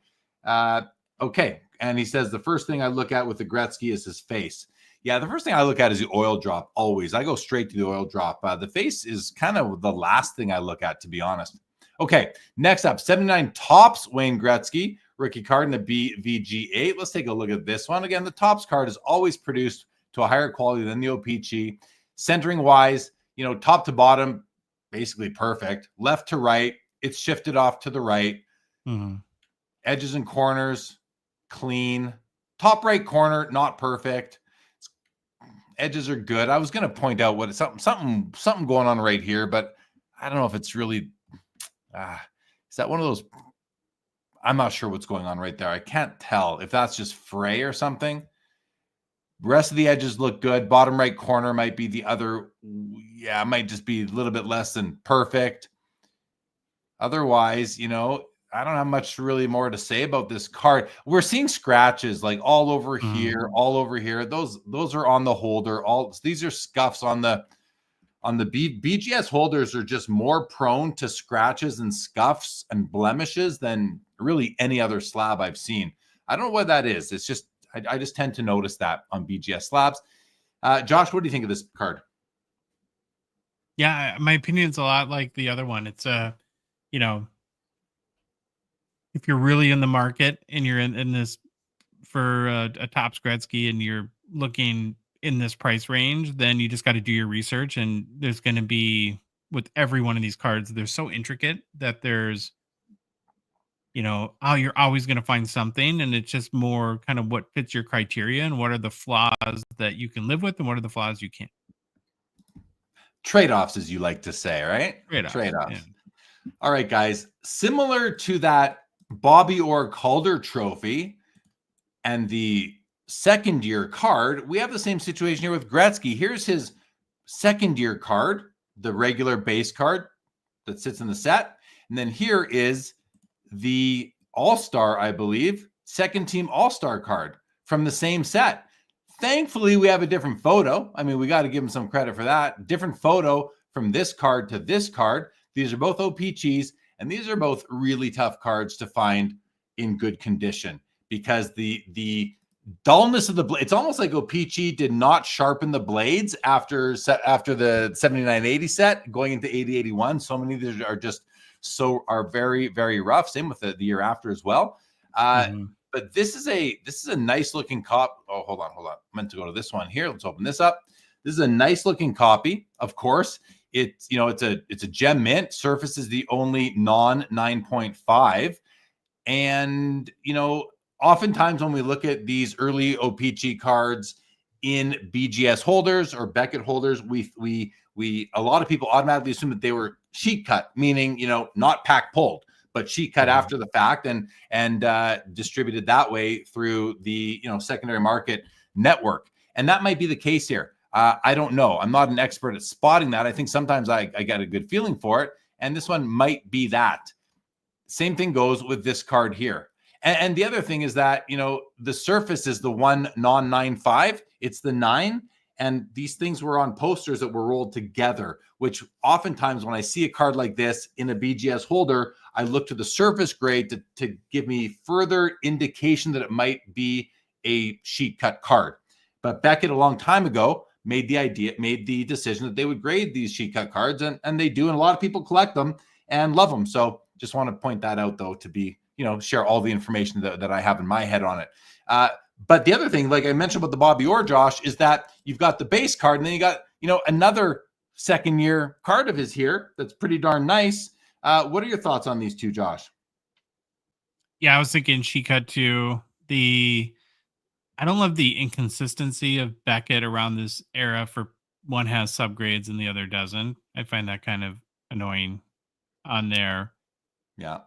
Okay. And he says the first thing I look at with the Gretzky is his face. Yeah, the first thing I look at is the oil drop, always. I go straight to the oil drop. The face is kind of the last thing I look at, to be honest. Okay, next up, 79 Topps Wayne Gretzky, rookie card in the BVG8. Let's take a look at this one. Again, the Topps card is always produced to a higher quality than the O-Pee-Chee. Centering-wise, top to bottom, basically perfect. Left to right, it's shifted off to the right. Edges and corners, clean. Top right corner, not perfect. Edges are good. I was going to point out what something going on right here, but I don't know if it's really is that one of those? I'm not sure what's going on right there. I can't tell if that's just fray or something. Rest of the edges look good. Bottom right corner might be the other. Yeah, it might just be a little bit less than perfect. Otherwise, I don't have much really more to say about this card. We're seeing scratches like all over here, all over here. Those are on the holder. These are scuffs on the BGS holders are just more prone to scratches and scuffs and blemishes than really any other slab I've seen. I don't know what that is. It's just I just tend to notice that on BGS slabs. Josh, what do you think of this card? Yeah, my opinion is a lot like the other one. It's if you're really in the market and you're in this for a Topps Gretzky and you're looking in this price range, then you just got to do your research. And there's going to be, with every one of these cards, they're so intricate that there's, you're always going to find something. And it's just more kind of what fits your criteria and what are the flaws that you can live with and what are the flaws you can't. Trade-offs, as you like to say, right? Trade-offs. Yeah. All right, guys. Similar to that Bobby Orr Calder trophy and the second year card, we have the same situation here with Gretzky. Here's his second year card, the regular base card that sits in the set. And then here is the All-Star, I believe, second team All-Star card from the same set. Thankfully, we have a different photo. I mean, we got to give him some credit for that. Different photo from this card to this card. These are both OPGs, and these are both really tough cards to find in good condition because the dullness of the blade, it's almost like OPG did not sharpen the blades after the 79-80 set going into 80-81. So many of these are very, very rough. Same with the year after as well. But this is a nice looking copy. Oh, hold on. I meant to go to this one here. Let's open this up. This is a nice looking copy. Of course, it's a gem mint. Surface is the only non 9.5. And, oftentimes when we look at these early OPG cards in BGS holders or Beckett holders, we a lot of people automatically assume that they were sheet cut, meaning, not pack pulled, but sheet cut after the fact and distributed that way through the, secondary market network. And that might be the case here. I don't know. I'm not an expert at spotting that. I think sometimes I get a good feeling for it. And this one might be that. Same thing goes with this card here. And the other thing is that, the surface is the one non-9.5. It's the 9. And these things were on posters that were rolled together, which oftentimes when I see a card like this in a BGS holder, I look to the surface grade to give me further indication that it might be a sheet cut card. But Beckett a long time ago made the decision that they would grade these sheet cut cards, and they do. And a lot of people collect them and love them. So just want to point that out, though, to be, share all the information that I have in my head on it. But the other thing, like I mentioned about the Bobby Orr, Josh, is that you've got the base card and then you got, another second year card of his here that's pretty darn nice. What are your thoughts on these two, Josh? Yeah, I was thinking she cut to I don't love the inconsistency of Beckett around this era for one has subgrades and the other doesn't. I find that kind of annoying on there. Yeah.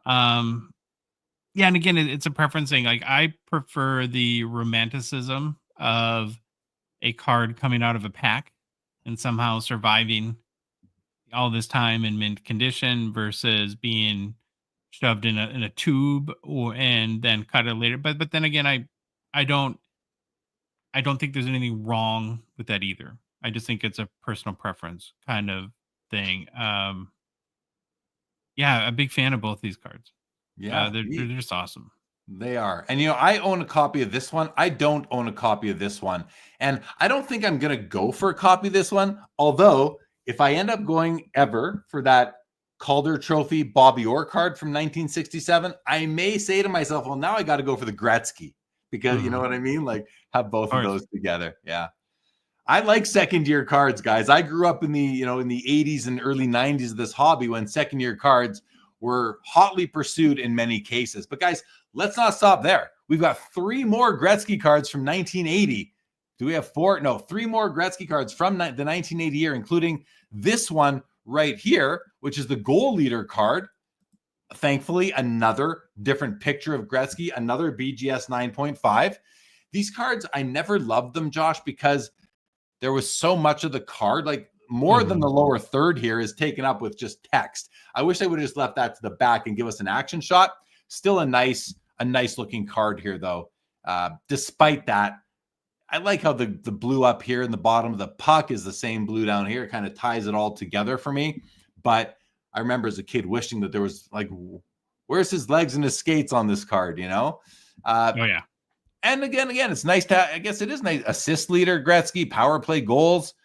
Yeah, and again, it's a preference thing. Like I prefer the romanticism of a card coming out of a pack and somehow surviving all this time in mint condition versus being shoved in a tube and then cut it later. But then again, I don't think there's anything wrong with that either. I just think it's a personal preference kind of thing. Yeah, a big fan of both these cards. Yeah, they're just awesome. They are. And, I own a copy of this one. I don't own a copy of this one. And I don't think I'm going to go for a copy of this one. Although, if I end up going ever for that Calder Trophy Bobby Orr card from 1967, I may say to myself, well, now I got to go for the Gretzky. Because you know what I mean? Like, have both of those together. Yeah. I like second year cards, guys. I grew up in the, in the 80s and early 90s of this hobby when second year cards were hotly pursued in many cases. But guys, let's not stop there. We've got 3 more Gretzky cards from 1980. Do we have 4? No, 3 more Gretzky cards from the 1980 year, including this one right here, which is the goal leader card. Thankfully, another different picture of Gretzky, another BGS 9.5. These cards, I never loved them, Josh, because there was so much of the card, like more than the lower third here is taken up with just text. I wish I would have just left that to the back and give us an action shot. Still a nice looking card here, though. Despite that, I like how the blue up here in the bottom of the puck is the same blue down here. It kind of ties it all together for me. But I remember as a kid wishing that there was like, where's his legs and his skates on this card, you know? Oh, yeah. And again, it's nice to, I guess it is nice. Assist leader, Gretzky, power play goals,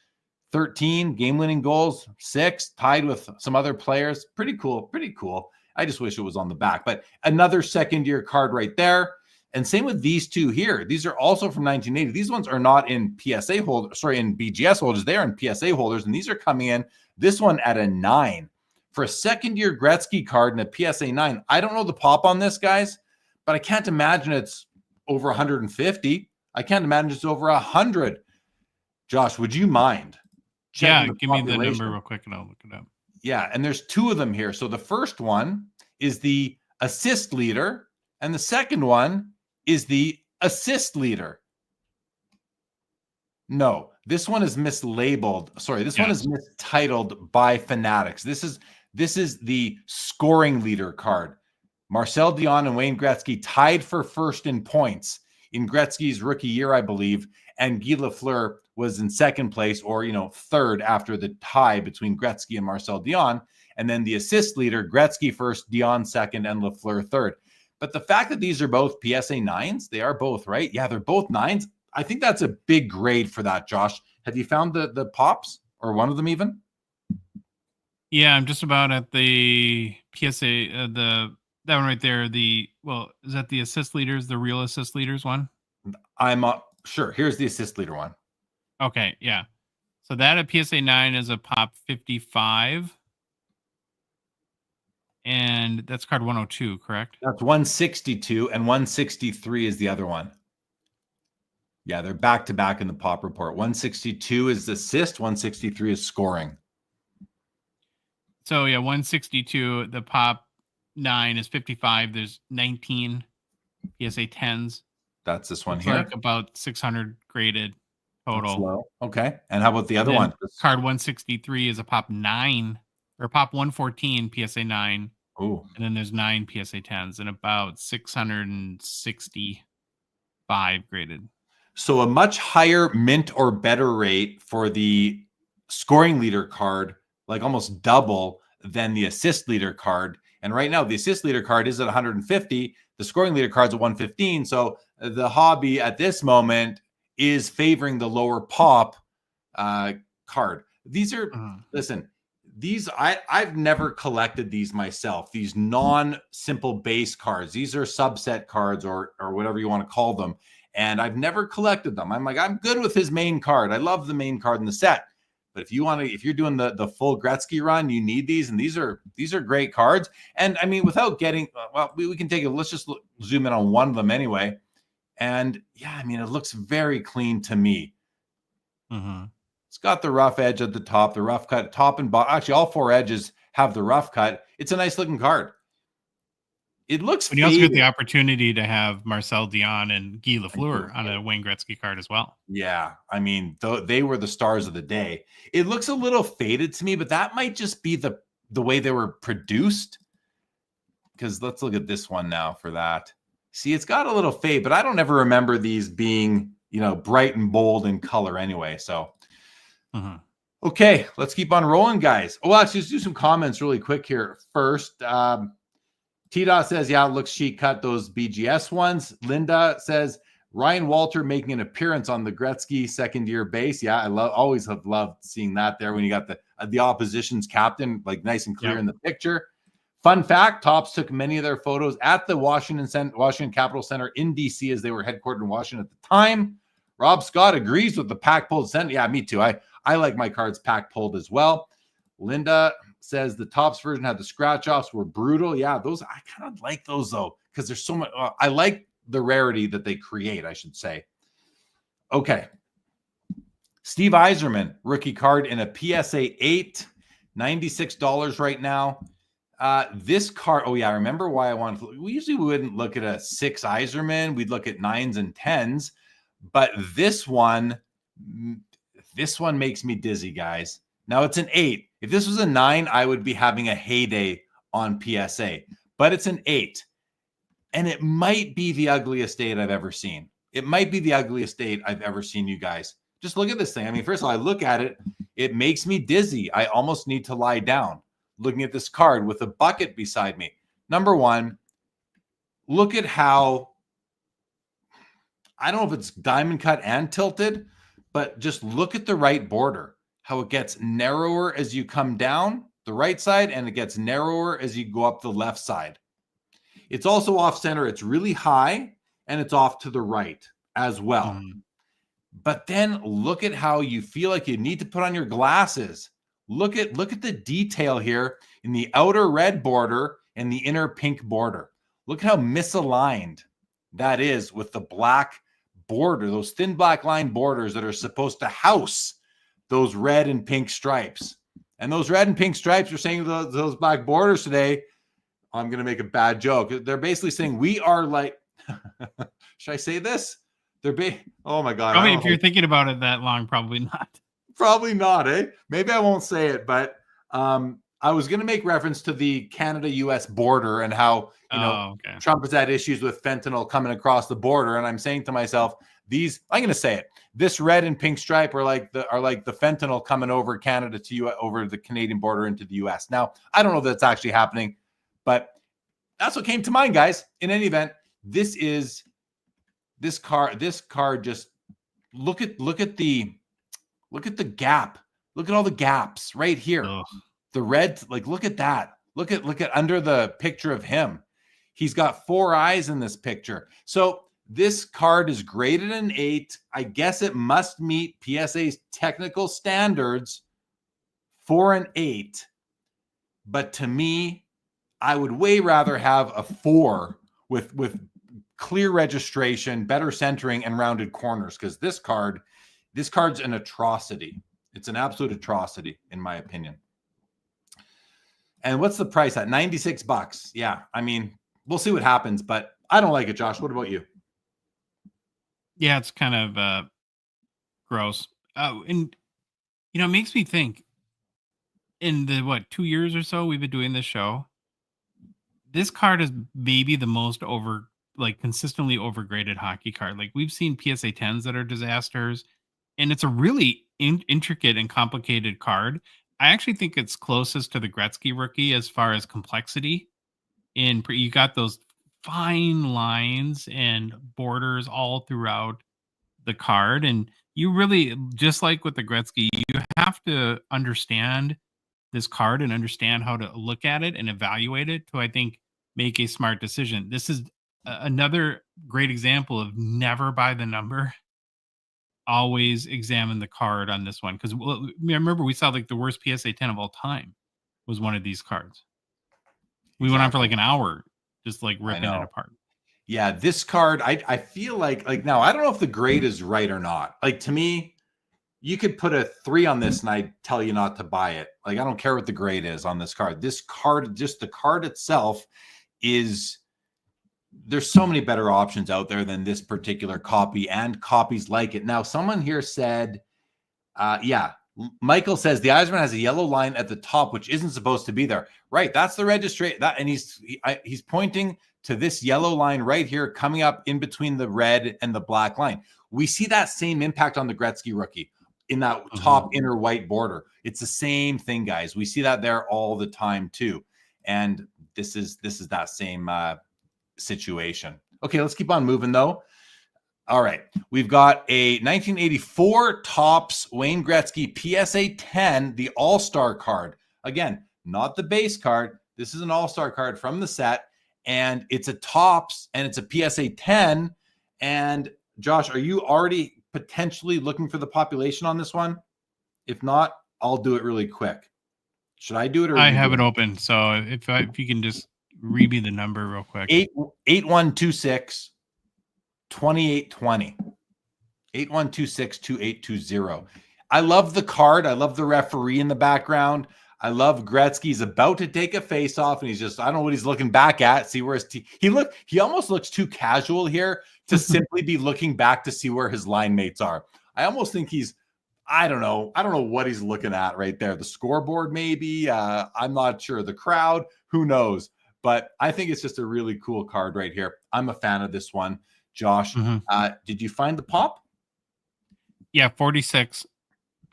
13, game-winning goals, 6, tied with some other players. Pretty cool. I just wish it was on the back. But another second-year card right there. And same with these two here. These are also from 1980. These ones are not in PSA holders, in BGS holders. They are in PSA holders, and these are coming in. This one at a 9. For a second-year Gretzky card and a PSA 9, I don't know the pop on this, guys, but I can't imagine it's over 150. I can't imagine it's over 100. Josh, would you mind? Yeah, give me the number real quick and I'll look it up. Yeah, and there's 2 of them here. So the first one is the assist leader, and the second one is the assist leader. No, this one is mislabeled. Sorry, this one is mistitled by Fanatics. This is the scoring leader card. Marcel Dion and Wayne Gretzky tied for first in points in Gretzky's rookie year, I believe, and Guy Lafleur was in second place, or third after the tie between Gretzky and Marcel Dion. And then the assist leader, Gretzky first, Dion second, and Lafleur third. But the fact that these are both PSA 9s, they are both, right? Yeah, they're both 9s. I think that's a big grade for that, Josh. Have you found the pops, or one of them even? Yeah, I'm just about at the PSA, that one right there. Is that the assist leaders, the real assist leaders one? I'm sure. Here's the assist leader one. Okay, yeah. So that at PSA 9 is a pop 55. And that's card 102, correct? That's 162, and 163 is the other one. Yeah, they're back-to-back in the pop report. 162 is assist, 163 is scoring. So, yeah, 162, the pop 9 is 55. There's 19 PSA 10s. That's this one it's here. Like about 600 graded total. Okay. And how about the other one? Card 163 is a pop 9, or pop 114 PSA 9. Ooh. And then there's 9 PSA 10s and about 665 graded. So a much higher mint or better rate for the scoring leader card, like almost double than the assist leader card. And right now, the assist leader card is at 150. The scoring leader card's at 115. So the hobby at this moment is favoring the lower pop card. These are, listen, these I've never collected these myself. These non-simple base cards. These are subset cards or whatever you want to call them. And I've never collected them. I'm good with his main card. I love the main card in the set. But if you're doing the full Gretzky run, you need these, and these are great cards. And I mean, without getting, we can take let's just zoom in on one of them anyway. And yeah, I mean, it looks very clean to me. Mm-hmm. It's got the rough edge at the top, the rough cut, top and bottom. Actually, all 4 edges have the rough cut. It's a nice looking card. It looks. But you also get the opportunity to have Marcel Dion and Guy Lafleur on a Wayne Gretzky card as well. Yeah, I mean, they were the stars of the day. It looks a little faded to me, but that might just be the way they were produced. Because let's look at this one now for that. See, it's got a little fade, but I don't ever remember these being, bright and bold in color anyway. So, Okay, let's keep on rolling, guys. Oh, actually, let's do some comments really quick here. First, T-Dot says, yeah, it looks sheet cut, those BGS ones. Linda says, Ryan Walter making an appearance on the Gretzky second-year base. Yeah, I always have loved seeing that there when you got the opposition's captain, like nice and clear in the picture. Fun fact, Topps took many of their photos at the Washington Capitol Center in D.C. as they were headquartered in Washington at the time. Rob Scott agrees with the pack-pulled center. Yeah, me too. I like my cards pack-pulled as well. Linda says the Topps version had the scratch-offs were brutal. Yeah, those I kind of like those, though, because there's so much. I like the rarity that they create, I should say. Okay. Steve Yzerman, rookie card in a PSA 8, $96 right now. This card, oh, yeah, I remember why I wanted to. We usually wouldn't look at a 6 Yzerman. We'd look at 9s and 10s. But this one makes me dizzy, guys. Now it's an 8. If this was a 9, I would be having a heyday on PSA, but it's an 8. And it might be the ugliest 8 I've ever seen. It might be the ugliest 8 I've ever seen, you guys. Just look at this thing. I mean, first of all, I look at it. It makes me dizzy. I almost need to lie down looking at this card with a bucket beside me. Number one, look at how, I don't know if it's diamond cut and tilted, but just look at the right border, how it gets narrower as you come down the right side, and it gets narrower as you go up the left side. It's also off center. It's really high, and it's off to the right as well. But then look at how you feel like you need to put on your glasses. Look at the detail here in the outer red border and the inner pink border. Look how misaligned that is with the black border, those thin black line borders that are supposed to house those red and pink stripes. And those red and pink stripes are saying those black borders today, I'm going to make a bad joke. They're basically saying we are like, should I say this? Oh my God. Probably if you're thinking about it that long, probably not. Probably not, eh? Maybe I won't say it, but I was going to make reference to the Canada-US border and how, Trump has had issues with fentanyl coming across the border. And I'm saying to myself, I'm going to say it. This red and pink stripe are like the fentanyl coming over Canada to over the Canadian border into the US. Now, I don't know if that's actually happening, but that's what came to mind, guys. In any event, this car just look at the gap. Look at all the gaps right here. Ugh. The red, like, look at that. Look at under the picture of him. He's got 4 eyes in this picture. So this card is graded an 8. I guess it must meet PSA's technical standards for an 8. But to me, I would way rather have a 4 with clear registration, better centering, and rounded corners, because this card's an atrocity. It's an absolute atrocity, in my opinion. And what's the price at? $96. Yeah, I mean, we'll see what happens, but I don't like it, Josh. What about you? Yeah, it's kind of gross. And, it makes me think, in the, 2 years or so we've been doing this show, this card is maybe the most consistently overgraded hockey card. Like, we've seen PSA 10s that are disasters, and it's a really intricate and complicated card. I actually think it's closest to the Gretzky rookie as far as complexity. You got those fine lines and borders all throughout the card, and you really, just like with the Gretzky, you have to understand this card and understand how to look at it and evaluate it to, I think, make a smart decision. This is another great example of never by the number. Always examine the card on this one, because remember, we saw like the worst PSA 10 of all time was one of these cards. We went on for like an hour just like ripping it apart. Yeah, this card, I feel like now, I don't know if the grade is right or not. Like, to me, you could put a 3 on this and I'd tell you not to buy it. Like, I don't care what the grade is on this card. This card, just the card itself, there's so many better options out there than this particular copy and copies like it. Now, someone here said, Michael says the Eisman has a yellow line at the top, which isn't supposed to be there. Right. That's the registration. And he's pointing to this yellow line right here coming up in between the red and the black line. We see that same impact on the Gretzky rookie in that top inner white border. It's the same thing, guys. We see that there all the time too. And this is that same situation. Okay, let's keep on moving though. All right, we've got a 1984 Topps Wayne Gretzky PSA 10, the All-Star card. Again, not the base card. This is an All-Star card from the set, and it's a Topps, and it's a PSA 10. And Josh, are you already potentially looking for the population on this one? If not, I'll do it really quick. Should I do it? Or I have it open, so if you can just read me the number real quick. 8126 2820. 8126 2820. I love the card. I love the referee in the background. I love Gretzky's about to take a face off, and he's just, I don't know what he's looking back at. See where he almost looks too casual here to simply be looking back to see where his line mates are. I almost think I don't know what he's looking at right there. The scoreboard, maybe. I'm not sure. The crowd, who knows? But I think it's just a really cool card right here. I'm a fan of this one. Josh, did you find the pop? Yeah, 46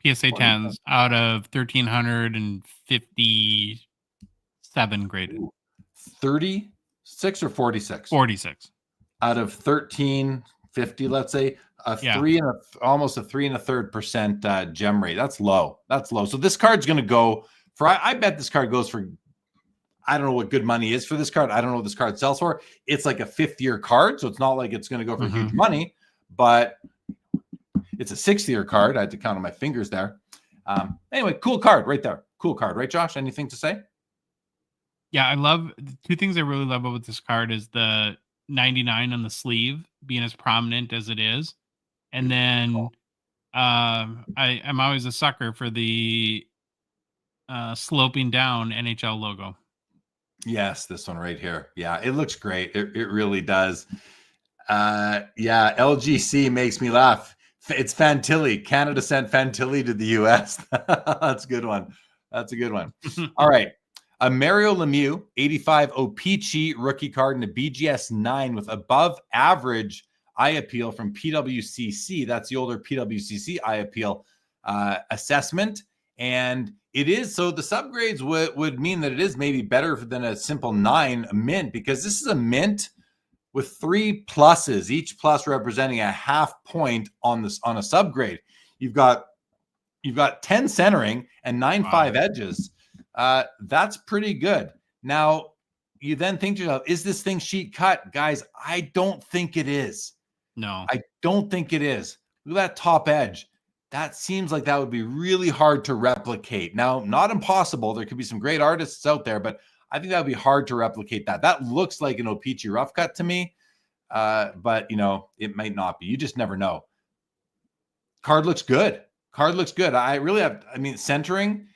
PSA 10s out of 1,357 graded. 36 or 46? 46. Out of 1,350, let's say. Almost a 3 1/3% gem rate. That's low. So this card's going to go for, I bet this card goes for, I don't know what good money is for this card. I don't know what this card sells for. It's like a 5th-year card, so it's not like it's going to go for huge money, but it's a 6th-year card. I had to count on my fingers there. Anyway, cool card right there. Cool card, right, Josh? Anything to say? Yeah, I love, 2 things I really love about this card is the 99 on the sleeve being as prominent as it is. And then I'm always a sucker for the sloping down NHL logo. Yes, this one right here. Yeah, it looks great. It really does. Yeah, LGC makes me laugh. It's Fantilli. Canada sent Fantilli to the US. That's a good one. That's a good one. All right. A Mario Lemieux 85 O-Pee-Chee rookie card and a BGS 9 with above average eye appeal from PWCC. That's the older PWCC eye appeal assessment. And it is, so the subgrades would mean that it is maybe better than a simple 9 mint, because this is a mint with 3 pluses, each plus representing a half point on a subgrade. You've got 10 centering and 9.5 edges. That's pretty good. Now, you then think to yourself, is this thing sheet cut? Guys, I don't think it is. No. I don't think it is. Look at that top edge. That seems like that would be really hard to replicate. Now, not impossible. There could be some great artists out there, but I think that would be hard to replicate that. That looks like an O-Pee-Chee rough cut to me, but, it might not be. You just never know. Card looks good. Centering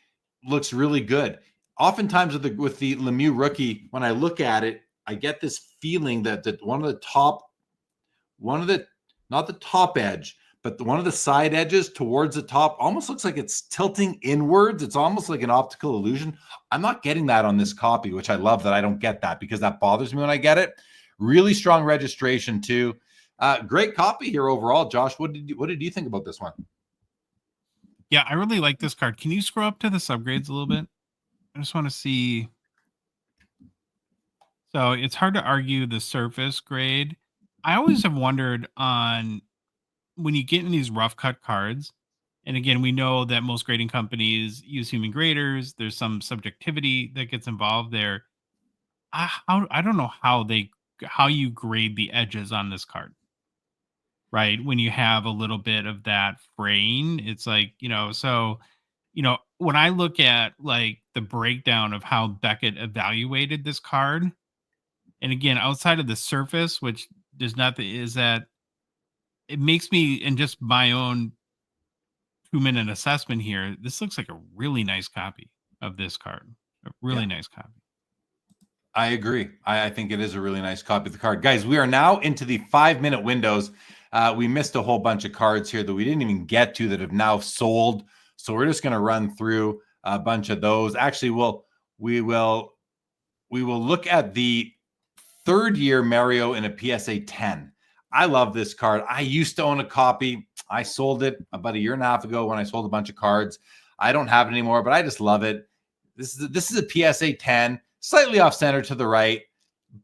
looks really good. Oftentimes with the Lemieux rookie, when I look at it, I get this feeling that one of the not the top edge, but one of the side edges towards the top almost looks like it's tilting inwards. It's almost like an optical illusion. I'm not getting that on this copy, which I love that I don't get that, because that bothers me when I get it. Really strong registration too. Great copy here overall. Josh, what did you think about this one? Yeah, I really like this card. Can you scroll up to the subgrades a little bit? I just want to see. So it's hard to argue the surface grade. I always have wondered on when you get in these rough cut cards, and again, we know that most grading companies use human graders. There's some subjectivity that gets involved there. I don't know how you grade the edges on this card, right? When you have a little bit of that fraying, it's like, when I look at like the breakdown of how Beckett evaluated this card, and again, outside of the surface, which does not, is that it makes me, in just my own 2-minute assessment here, this looks like a really nice copy of this card. A really nice copy. I agree. I think it is a really nice copy of the card. Guys, we are now into the 5-minute windows. We missed a whole bunch of cards here that we didn't even get to that have now sold. So we're just going to run through a bunch of those. Actually, we will look at the 3rd-year Mario in a PSA 10. I love this card. I used to own a copy. I sold it about 1.5 years ago when I sold a bunch of cards. I don't have it anymore, but I just love it. This is a PSA 10, slightly off center to the right,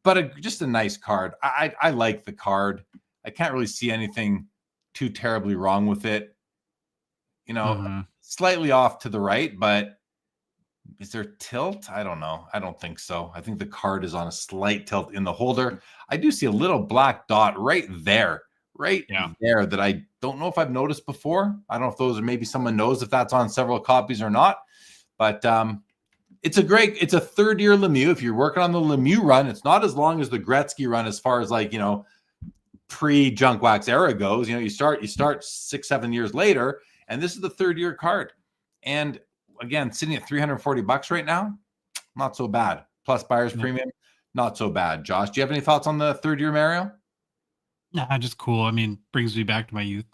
but just a nice card. I like the card. I can't really see anything too terribly wrong with it. Slightly off to the right, but is there tilt? I don't know. I don't think so. I think the card is on a slight tilt in the holder. I do see a little black dot right there that I don't know if I've noticed before. I don't know if those are, maybe someone knows if that's on several copies or not, but it's a 3rd-year Lemieux. If you're working on the Lemieux run, it's not as long as the Gretzky run as far as pre-junk wax era goes. You start 6-7 years later, and this is the 3rd-year card. And again, sitting at $340 right now, not so bad. Plus buyer's premium, not so bad. Josh, do you have any thoughts on the 3rd-year Mario? Nah, just cool. I mean, brings me back to my youth.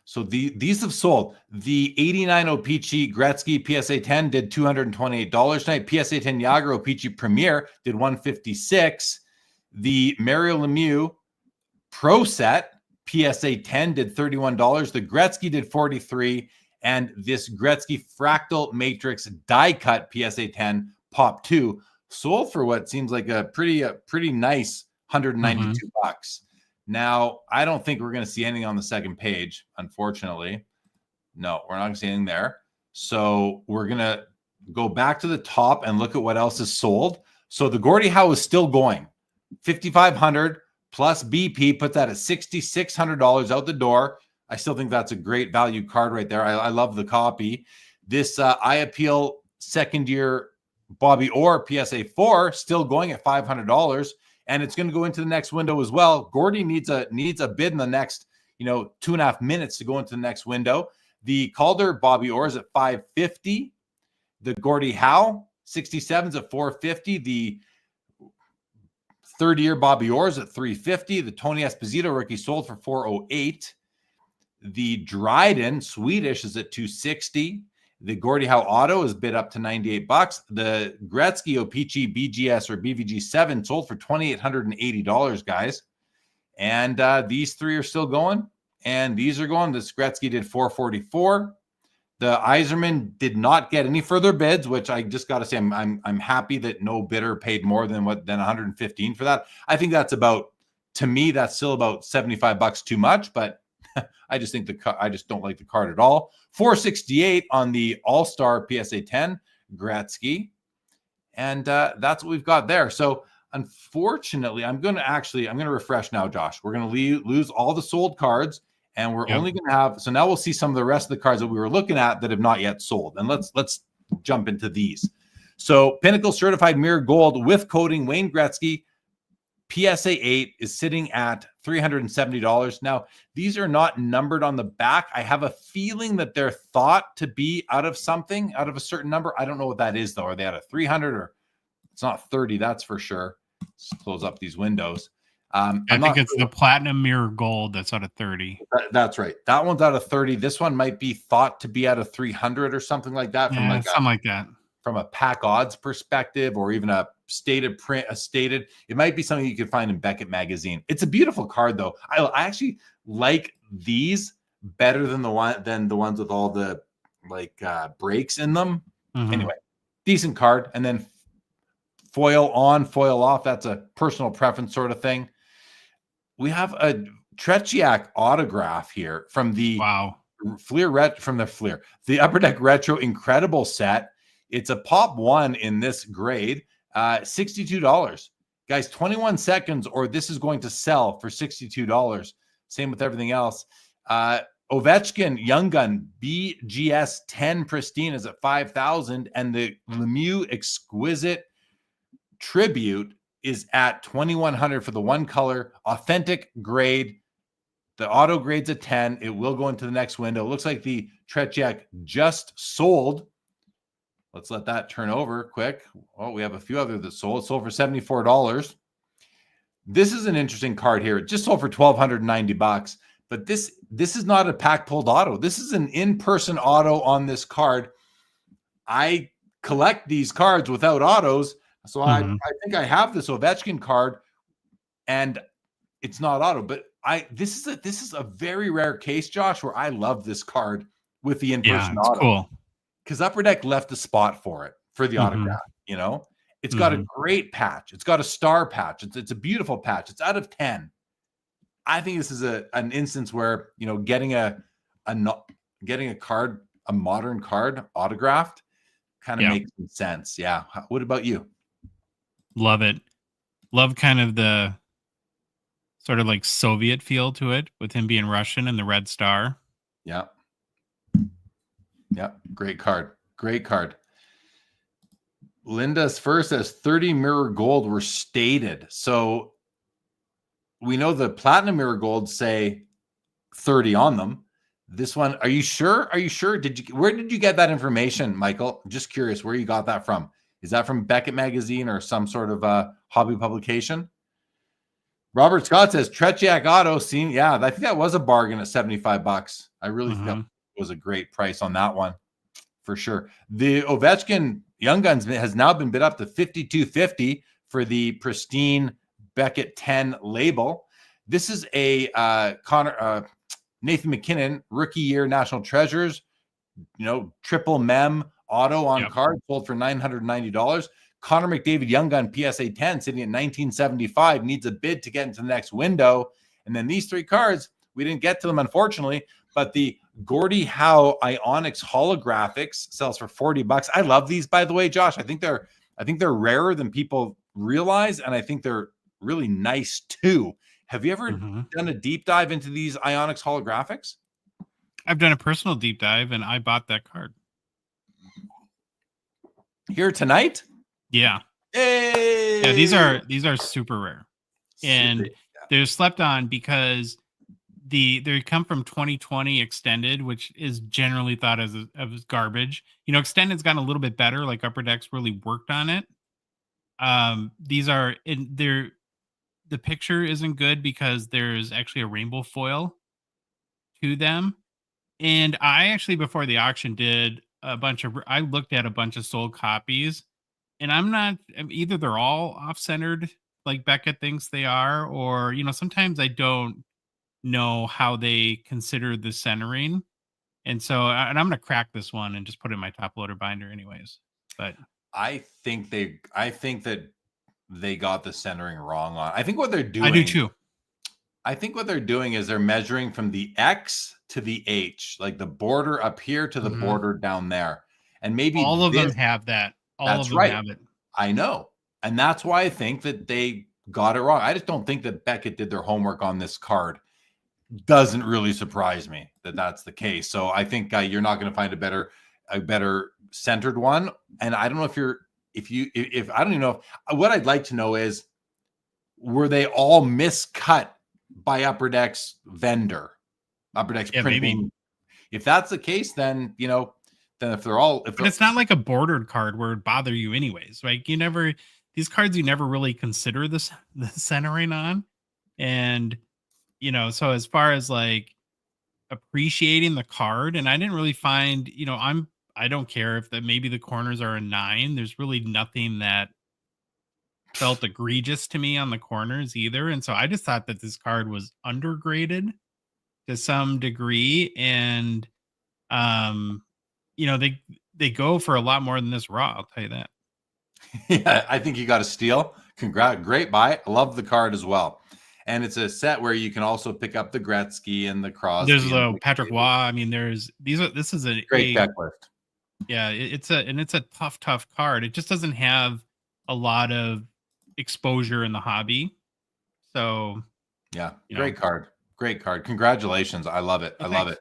So these have sold. The 89 O-Pee-Chee Gretzky PSA 10 did $228 tonight. PSA 10 Yager O-Pee-Chee Premier did $156. The Mario Lemieux Pro Set PSA 10 did $31. The Gretzky did $43. And this Gretzky Fractal Matrix Die Cut PSA 10 Pop 2 sold for what seems like a pretty nice $192. Now, I don't think we're going to see anything on the second page, unfortunately. No, we're not going to see anything there. So we're going to go back to the top and look at what else is sold. So the Gordie Howe is still going. $5,500 plus BP, put that at $6,600 out the door. I still think that's a great value card right there. I love the copy. This Eye Appeal second year Bobby Orr PSA 4 still going at $500. And it's going to go into the next window as well. Gordie needs a bid in the next, 2.5 minutes to go into the next window. The Calder Bobby Orr is at $550. The Gordie Howe 67s at $450. The third-year Bobby Orr is at $350. The Tony Esposito rookie sold for $408. The Dryden Swedish is at $260. The Gordie Howe Auto is bid up to $98. The Gretzky O-Pee-Chee BGS or BVG7 sold for $2,880, guys. And these three are still going. And these are going. This Gretzky did $444. The Yzerman did not get any further bids, which I just got to say, I'm happy that no bidder paid more than $115 for that. I think that's to me, that's still about $75 too much, but I just think I just don't like the card at all. $468 on the All-Star PSA 10 Gretzky. And that's what we've got there. So unfortunately, I'm going to refresh now, Josh. We're going to lose all the sold cards, and we're only going to have, so now we'll see some of the rest of the cards that we were looking at that have not yet sold. And let's jump into these. So Pinnacle Certified Mirror Gold with coating Wayne Gretzky PSA 8 is sitting at $370. Now, these are not numbered on the back. I have a feeling that they're thought to be out of a certain number. I don't know what that is, though. Are they out of 300 or it's not 30? That's for sure. Let's close up these windows. I think it's the Platinum Mirror Gold that's out of 30. That's right. That one's out of 30. This one might be thought to be out of 300 or something like that. Something like that. From a pack odds perspective, or even a stated print, it might be something you could find in Beckett magazine. It's a beautiful card, though. I actually like these better than the ones with all the breaks in them. Anyway, decent card. And then foil on, foil off. That's a personal preference sort of thing. We have a Tretiak autograph here from the the Upper Deck Retro Incredible set. It's a pop 1 in this grade, $62. Guys, 21 seconds or this is going to sell for $62. Same with everything else. Ovechkin Young Gun BGS 10 Pristine is at $5,000. And the Lemieux Exquisite Tribute is at $2,100 for the one color. Authentic grade. The auto grade's a 10. It will go into the next window. It looks like the Tretiak just sold. Let's let that turn over quick. Oh, we have a few other that sold. It sold for $74. This is an interesting card here. It just sold for $1,290. But this is not a pack pulled auto. This is an in-person auto on this card. I collect these cards without autos. So I think I have this Ovechkin card and it's not auto. But this is a very rare case, Josh, where I love this card with the in-person auto. It's cool. Because Upper Deck left a spot for the autograph, It's got a great patch. It's got a star patch. It's a beautiful patch. It's out of 10. I think this is an instance where, getting a card, a modern card autographed kind of makes some sense. Yeah. What about you? Love it. Love kind of the sort of like Soviet feel to it with him being Russian and the red star. Yeah. Yeah, great card. Great card. Linda's first says 30 mirror gold were stated. So we know the platinum mirror gold say 30 on them. This one, are you sure? Are you sure? Where did you get that information, Michael? I'm just curious where you got that from. Is that from Beckett magazine or some sort of hobby publication? Robert Scott says Tretiak auto seen. Yeah, I think that was a bargain at $75. I really think that was a great price on that one for sure. The Ovechkin Young Guns has now been bid up to $52.50 for the pristine Beckett 10 label. This is a Nathan McKinnon rookie year National Treasures, triple mem auto on card, sold for $990. Connor McDavid Young Gun PSA 10 sitting at $1975, needs a bid to get into the next window. And then these three cards, we didn't get to them unfortunately, but the Gordie Howe Ionics holographics sells for $40. I love these, by the way, Josh. I think they're rarer than people realize, and I think they're really nice too. Have you ever done a deep dive into these Ionics holographics? I've done a personal deep dive, and I bought that card here tonight. Yeah. Hey! Yeah, these are super rare, and they're slept on because they come from 2020 extended, which is generally thought as garbage. Extended's gotten a little bit better. Like Upper Deck's really worked on it. These are the picture isn't good because there's actually a rainbow foil to them. And I actually, before the auction, I looked at a bunch of sold copies, and either they're all off-centered like Beckett thinks they are, or, sometimes I don't know how they consider the centering. And so, and I'm going to crack this one and just put it in my top loader binder anyways. But I think that they got the centering wrong on. I think what they're doing. I do too. I think what they're doing is they're measuring from the X to the H, like the border up here to the border down there. And maybe all of them have that. All of them have it. I know. And that's why I think that they got it wrong. I just don't think that Beckett did their homework on this card. Doesn't really surprise me that that's the case. So I think you're not going to find a better centered one. And I don't know if I don't even know. What I'd like to know is, were they all miscut by Upper Deck's vendor, Upper Deck's printing? Maybe. If that's the case, then then if they're all, but it's not like a bordered card where it bother you anyways, right? These cards you never really consider the centering on, and so as far as like appreciating the card, and I didn't really find, I don't care if that maybe the corners are a 9. There's really nothing that felt egregious to me on the corners either. And so I just thought that this card was undergraded to some degree. And, they go for a lot more than this raw. I'll tell you that. Yeah, I think you got a steal. Great buy. I love the card as well. And it's a set where you can also pick up the Gretzky and the Crosby. There's the Patrick Waugh. I mean, this is a great deck list. Yeah, it's a tough card. It just doesn't have a lot of exposure in the hobby. So yeah, great card. Congratulations. I love it. I love it.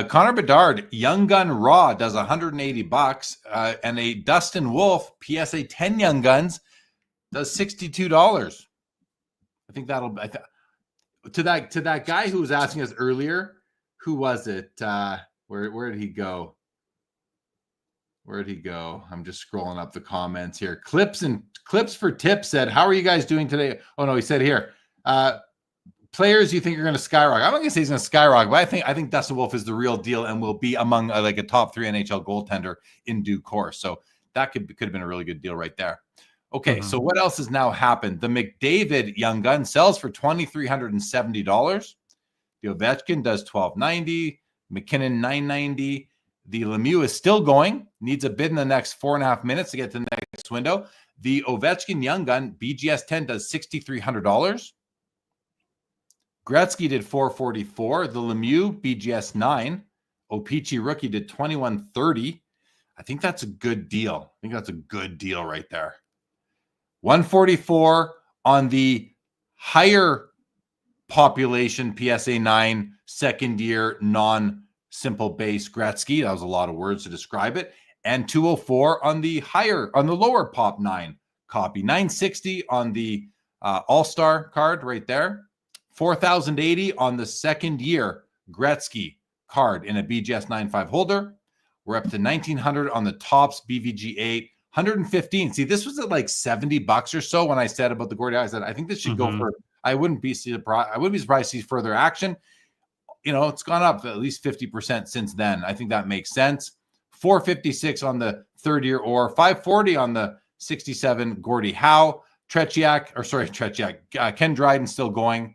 Connor Bedard, Young Gun Raw does $180, and a Dustin Wolf PSA 10 Young Guns does $62. I think to that guy who was asking us earlier, who was it? Where did he go? Where'd he go? I'm just scrolling up the comments here. Clips for Tips said, "How are you guys doing today?" Oh no, he said here, players you think are going to skyrocket. I'm not going to say he's going to skyrocket, but I think Dustin Wolf is the real deal and will be among like a top 3 NHL goaltender in due course. So that could have been a really good deal right there. Okay, so what else has now happened? The McDavid Young Gun sells for $2,370. The Ovechkin does $1,290. McKinnon $990. The Lemieux is still going. Needs a bid in the next 4.5 minutes to get to the next window. The Ovechkin Young Gun BGS 10 does $6,300. Gretzky did $444. The Lemieux BGS 9. Opeachy rookie did $2,130. I think that's a good deal. I think that's a good deal right there. $144 on the higher population PSA 9 second year non-simple base Gretzky. That was a lot of words to describe it. And $204 on the lower pop 9 copy. $960 on the All-Star card right there. $4,080 on the second year Gretzky card in a BGS 9.5 holder. We're up to $1,900 on the Topps BVG 8. $115. See, this was at like $70 or so when I said about the Gordie. I said I think this should go for I wouldn't be surprised. I wouldn't be surprised to see further action. It's gone up at least 50% since then. I think that makes sense. 456 on the third year or 540 on the 67 Gordie Howe. Ken Dryden still going.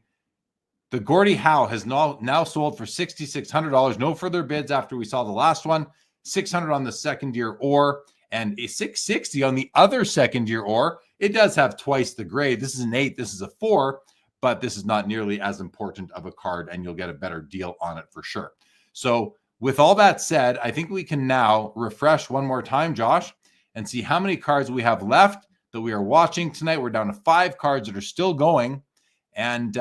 The Gordie Howe has now sold for $6,600. No further bids after we saw the last one. 600 on the second year or, and a 660 on the other second year or. It does have twice the grade. This is an 8. This is a 4, but this is not nearly as important of a card, and you'll get a better deal on it for sure. So with all that said, I think we can now refresh one more time, Josh, and see how many cards we have left that we are watching tonight. We're down to 5 cards that are still going. And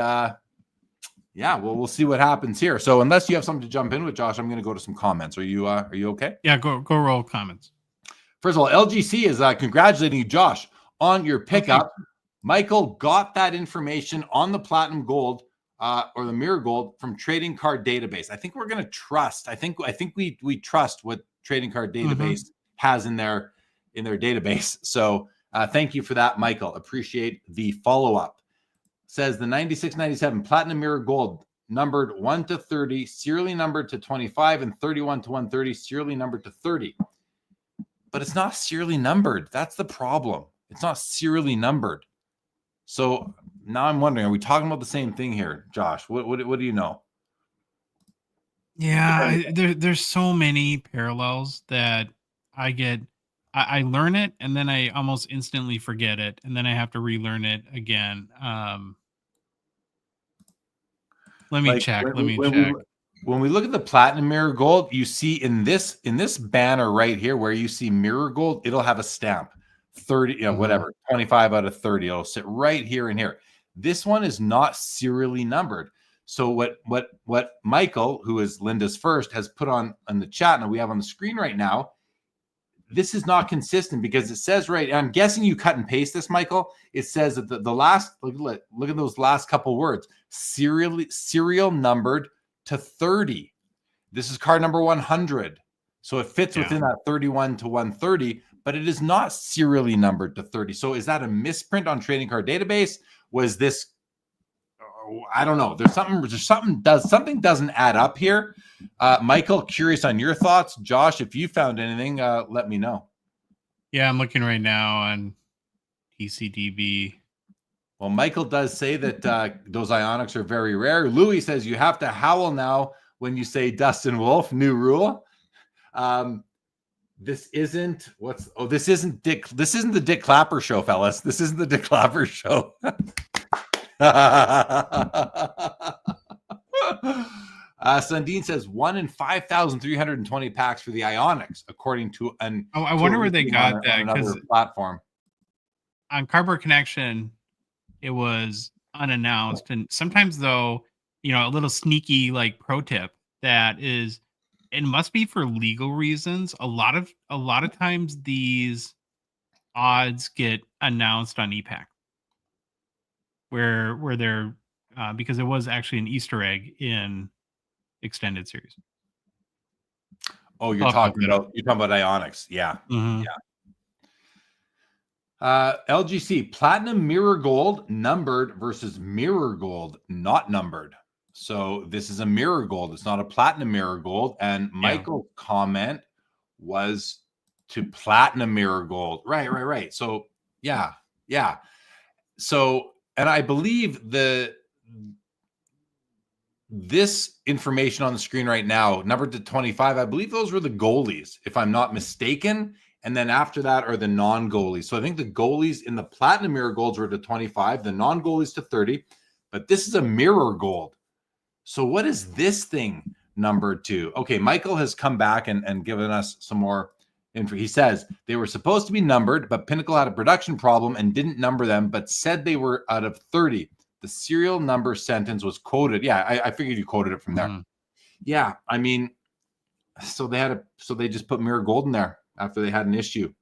we'll see what happens here. So unless you have something to jump in with, Josh, I'm going to go to some comments. Are you okay? Yeah, go roll comments. First of all, LGC is congratulating you, Josh, on your pickup. Michael got that information on the Platinum Gold or the Mirror Gold from Trading Card Database. I think we're going to trust. I think we trust what Trading Card Database has in their database. So thank you for that, Michael. Appreciate the follow-up. Says the 96-97 Platinum Mirror Gold numbered 1 to 30, serially numbered to 25, and 31 to 130, serially numbered to 30. But it's not serially numbered. That's the problem. It's not serially numbered. So now I'm wondering, are we talking about the same thing here, Josh? What do you know? Yeah, there's so many parallels that I get. I learn it and then I almost instantly forget it, and then I have to relearn it again. Let me check. When we look at the Platinum Mirror Gold, you see in this banner right here where you see Mirror Gold, it'll have a stamp 30, whatever, 25 out of 30. It'll sit right here and here. This one is not serially numbered. So what Michael, who is Linda's first, has put on the chat, and we have on the screen right now, this is not consistent because it says right, I'm guessing you cut and paste this, Michael. It says that the last, look at those last couple words, serial numbered to 30. This is card number 100. So it fits within that 31 to 130, but it is not serially numbered to 30. So is that a misprint on Trading Card Database? Was this, I don't know. Something doesn't add up here. Michael, curious on your thoughts. Josh, if you found anything, let me know. Yeah, I'm looking right now on TCDB. Well, Michael does say that those ionics are very rare. Louis says you have to howl now when you say Dustin Wolf. New rule. This isn't the Dick Clapper show, fellas. This isn't the Dick Clapper show. Sundin says 1 in 5,320 packs for the Ionics, according to an. Oh, I wonder where they got that, because platform on Cardboard Connection, it was unannounced, and sometimes though, a little sneaky like pro tip that is, it must be for legal reasons. A lot of times these odds get announced on ePack. Where they're because it was actually an Easter egg in Extended Series. Oh, you're talking about Ionics, yeah, mm-hmm. yeah. LGC Platinum Mirror Gold numbered versus Mirror Gold not numbered. So this is a Mirror Gold. It's not a Platinum Mirror Gold. And Michael's comment was to Platinum Mirror Gold. Right. So yeah. So. And I believe this information on the screen right now, numbered to 25, I believe those were the goalies, if I'm not mistaken. And then after that are the non-goalies. So I think the goalies in the Platinum Mirror Golds were to 25, the non-goalies to 30. But this is a Mirror Gold. So what is this thing numbered to? Okay, Michael has come back and given us some more info. He says they were supposed to be numbered, but Pinnacle had a production problem and didn't number them, but said they were out of 30. The serial number sentence was quoted. Yeah, I figured you quoted it from there. Mm-hmm. Yeah, I mean, so they just put Mirror Gold in there after they had an issue.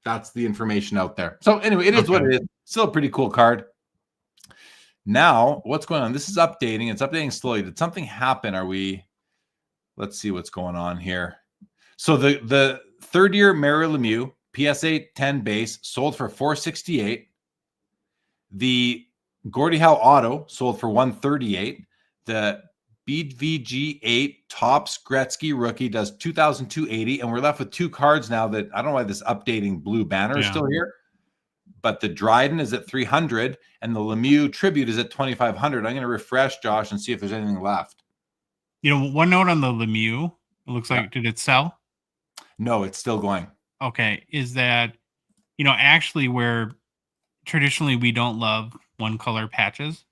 That's the information out there. So anyway, it is what it is. Still a pretty cool card. Now, what's going on? This is updating. It's updating slowly. Did something happen? Let's see what's going on here. So the third year Mary Lemieux PSA 10 base sold for $468. The Gordie Howe Auto sold for $138. The BVG8 Topps Gretzky rookie does $2,280, and we're left with 2 cards now that I don't know why this updating blue banner is still here. But the Dryden is at $300, and the Lemieux Tribute is at $2,500. I'm going to refresh, Josh, and see if there's anything left. One note on the Lemieux. It looks like, did it sell? No, it's still going. Okay. Is that, actually where traditionally we don't love one color patches,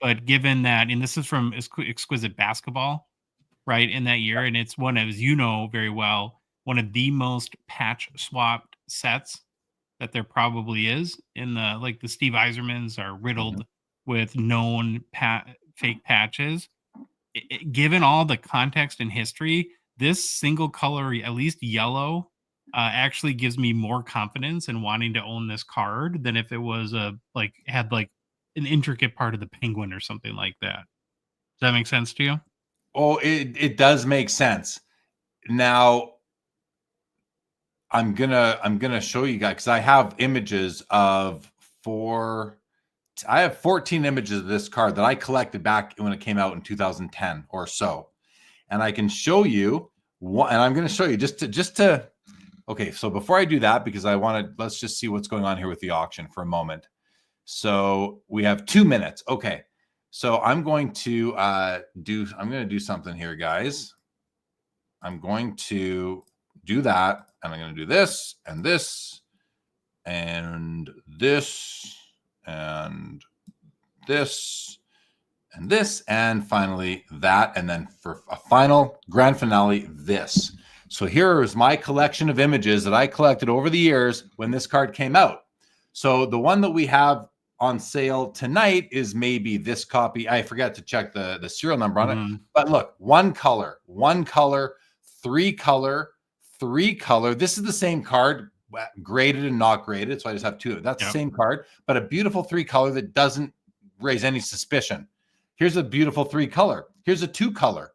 but given that, and this is from Exquisite Basketball, right, in that year, and it's one of, as you know very well, one of the most patch swapped sets that there probably is in the Steve Yzermans are riddled with known fake patches. Given all the context and history, this single color, at least yellow, actually gives me more confidence in wanting to own this card than if it was had an intricate part of the penguin or something like that. Does that make sense to you? Oh, it does make sense. Now, I'm gonna show you guys, because I have images of I have 14 images of this card that I collected back when it came out in 2010 or so, and I can show you what. And I'm going to show you just to. Okay, so before I do that, because let's just see what's going on here with the auction for a moment. So we have 2 minutes. Okay, so I'm going to do something here, guys. I'm going to do that, and I'm going to do this and this and this and this and this, and finally that, and then for a final grand finale, this. So here is my collection of images that I collected over the years when this card came out. So the one that we have on sale tonight is maybe this copy. I forgot to check the serial number on it, but look, one color, 3 color, 3 color. This is the same card, graded and not graded, so I just have 2. That's the same card, but a beautiful 3 color that doesn't raise any suspicion. Here's a beautiful 3 color. Here's a 2 color.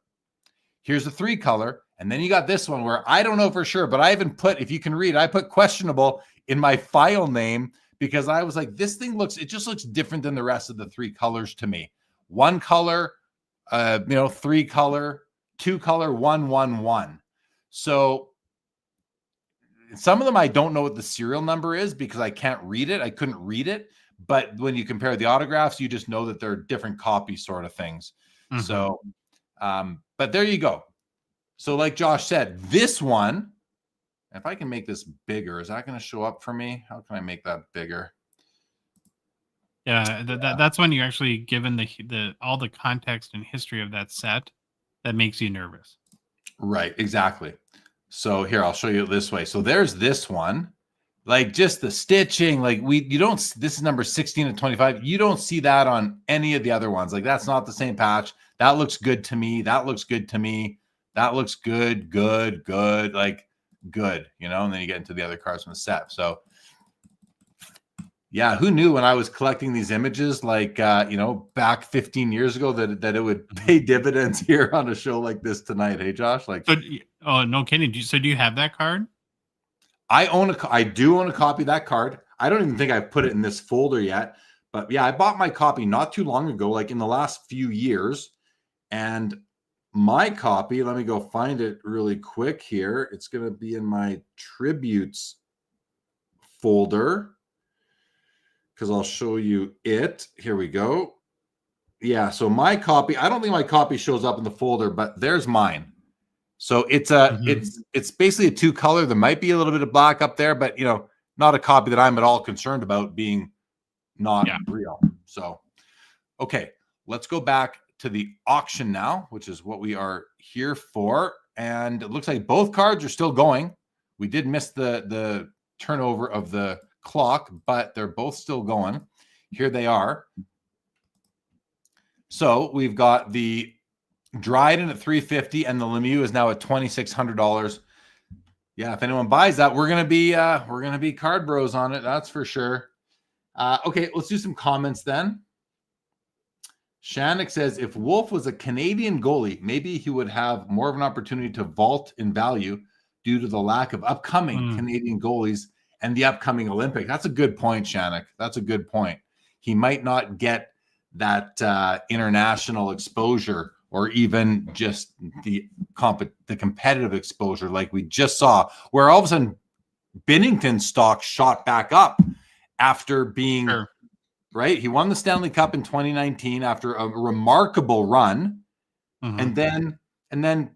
Here's a 3 color, and then you got this one where I don't know for sure, but I even put, if you can read, I put questionable in my file name because I was like, this thing just looks different than the rest of the 3 colors to me. 1 color, 3 color, 2 color, 1, 1, 1. So some of them I don't know what the serial number is because I can't read it. I couldn't read it. But when you compare the autographs, you just know that they're different copies sort of things. So, but there you go. So like Josh said, this one, if I can make this bigger, is that going to show up for me? How can I make that bigger? Yeah, that's when you're actually given the all the context and history of that set that makes you nervous. Right, exactly. So here, I'll show you it this way. So there's this one, like just the stitching, like this is number 16 to 25. You don't see that on any of the other ones. Like that's not the same patch. That looks good to me. That looks good to me. That looks good, like good, and then you get into the other cards from the set. So yeah, who knew when I was collecting these images, like, back 15 years ago that it would pay dividends here on a show like this tonight. Hey, Josh, oh, no kidding. Do you have that card? I do own a copy of that card. I don't even think I've put it in this folder yet, but yeah, I bought my copy not too long ago, like in the last few years. And my copy, let me go find it really quick here. It's going to be in my tributes folder, because I'll show you it. Here we go. Yeah, so my copy, I don't think my copy shows up in the folder, but there's mine. So it's it's basically a 2 color. There might be a little bit of black up there, but not a copy that I'm at all concerned about being not real. So, okay, let's go back to the auction now, which is what we are here for. And it looks like both cards are still going. We did miss the turnover of the clock, but they're both still going. Here they are. So we've got the Dryden at $350 and the Lemieux is now at $2,600. Yeah, if anyone buys that, we're gonna be card bros on it. That's for sure. Okay, let's do some comments then. Shannick says, if Wolf was a Canadian goalie, maybe he would have more of an opportunity to vault in value due to the lack of upcoming Canadian goalies and the upcoming Olympics. That's a good point, Shannick. That's a good point. he might not get that international exposure or even just the competitive exposure like we just saw, where all of a sudden Binnington's stock shot back up after being right. He won the Stanley Cup in 2019 after a remarkable run, and then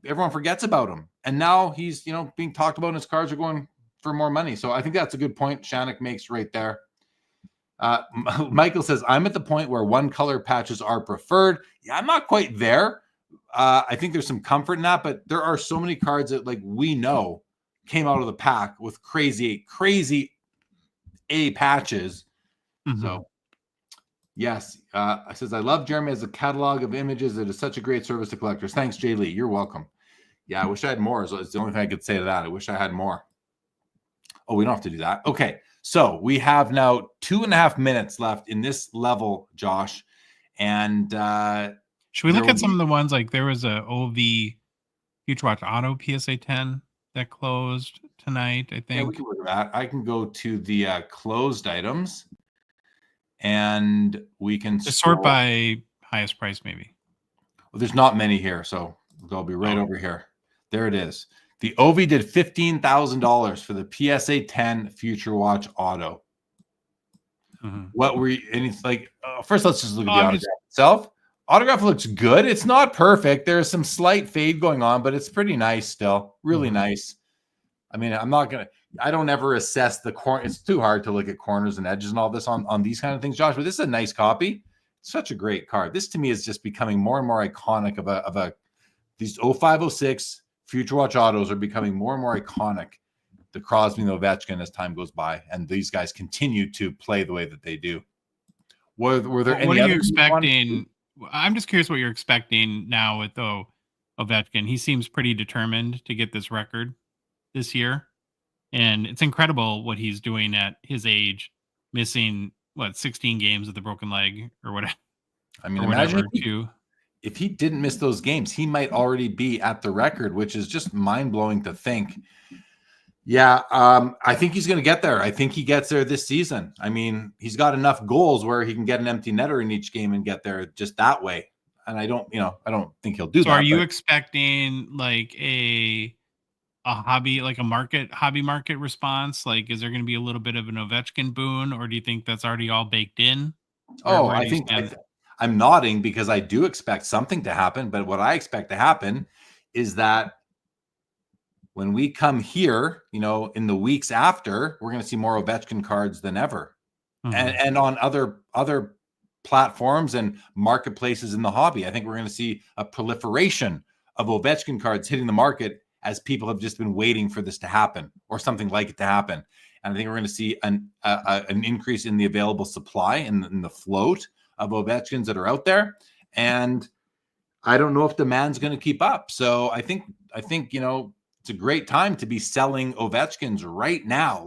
everyone forgets about him, and now he's being talked about, and his cards are going for more money. So I think that's a good point Shannon makes right there. Michael says, I'm at the point where one color patches are preferred. Yeah, I'm not quite there. I think there's some comfort in that, but there are so many cards that we know came out of the pack with crazy A patches. So yes, I says, I love Jeremy as a catalog of images. It is such a great service to collectors. Thanks, Jay Lee. You're welcome. Yeah, I wish I had more. It's the only thing I could say to that. I wish I had more. Oh, we don't have to do that. Okay. So we have now 2.5 minutes left in this level, Josh. And should we look at some of the ones there was a OV Future Watch Auto PSA 10 that closed tonight, I think. Yeah, we can look at that. I can go to the closed items and we can just sort by highest price, maybe. Well, there's not many here, so they'll be right over here. There it is. The OV did $15,000 for the PSA 10 Future Watch Auto. What were you? And it's first, let's just look at the autograph itself. Autograph looks good. It's not perfect. There's some slight fade going on, but it's pretty nice still. Really nice. I mean, I don't ever assess the corner. It's too hard to look at corners and edges and all this on these kind of things, Josh. But this is a nice copy. Such a great card. This to me is just becoming more and more iconic these 0506 Future Watch Autos are becoming more and more iconic. The Crosby and the Ovechkin as time goes by, and these guys continue to play the way that they do. Were there any? What are you expecting? I'm just curious what you're expecting now with Ovechkin. He seems pretty determined to get this record this year, and it's incredible what he's doing at his age, missing 16 games with a broken leg or whatever. I mean, imagine if he didn't miss those games, he might already be at the record, which is just mind-blowing to think. Yeah, I think he's going to get there. I think he gets there this season. I mean, he's got enough goals where he can get an empty netter in each game and get there just that way. And I don't think he'll do that. So are you expecting a hobby, hobby market response? Is there going to be a little bit of an Ovechkin boon, or do you think that's already all baked in? I think I'm nodding because I do expect something to happen. But what I expect to happen is that when we come here, in the weeks after, we're going to see more Ovechkin cards than ever. And on other platforms and marketplaces in the hobby, I think we're going to see a proliferation of Ovechkin cards hitting the market as people have just been waiting for this to happen or something like it to happen. And I think we're going to see an increase in the available supply and in the float of Ovechkins that are out there. And I don't know if demand's going to keep up. So I think it's a great time to be selling Ovechkins right now.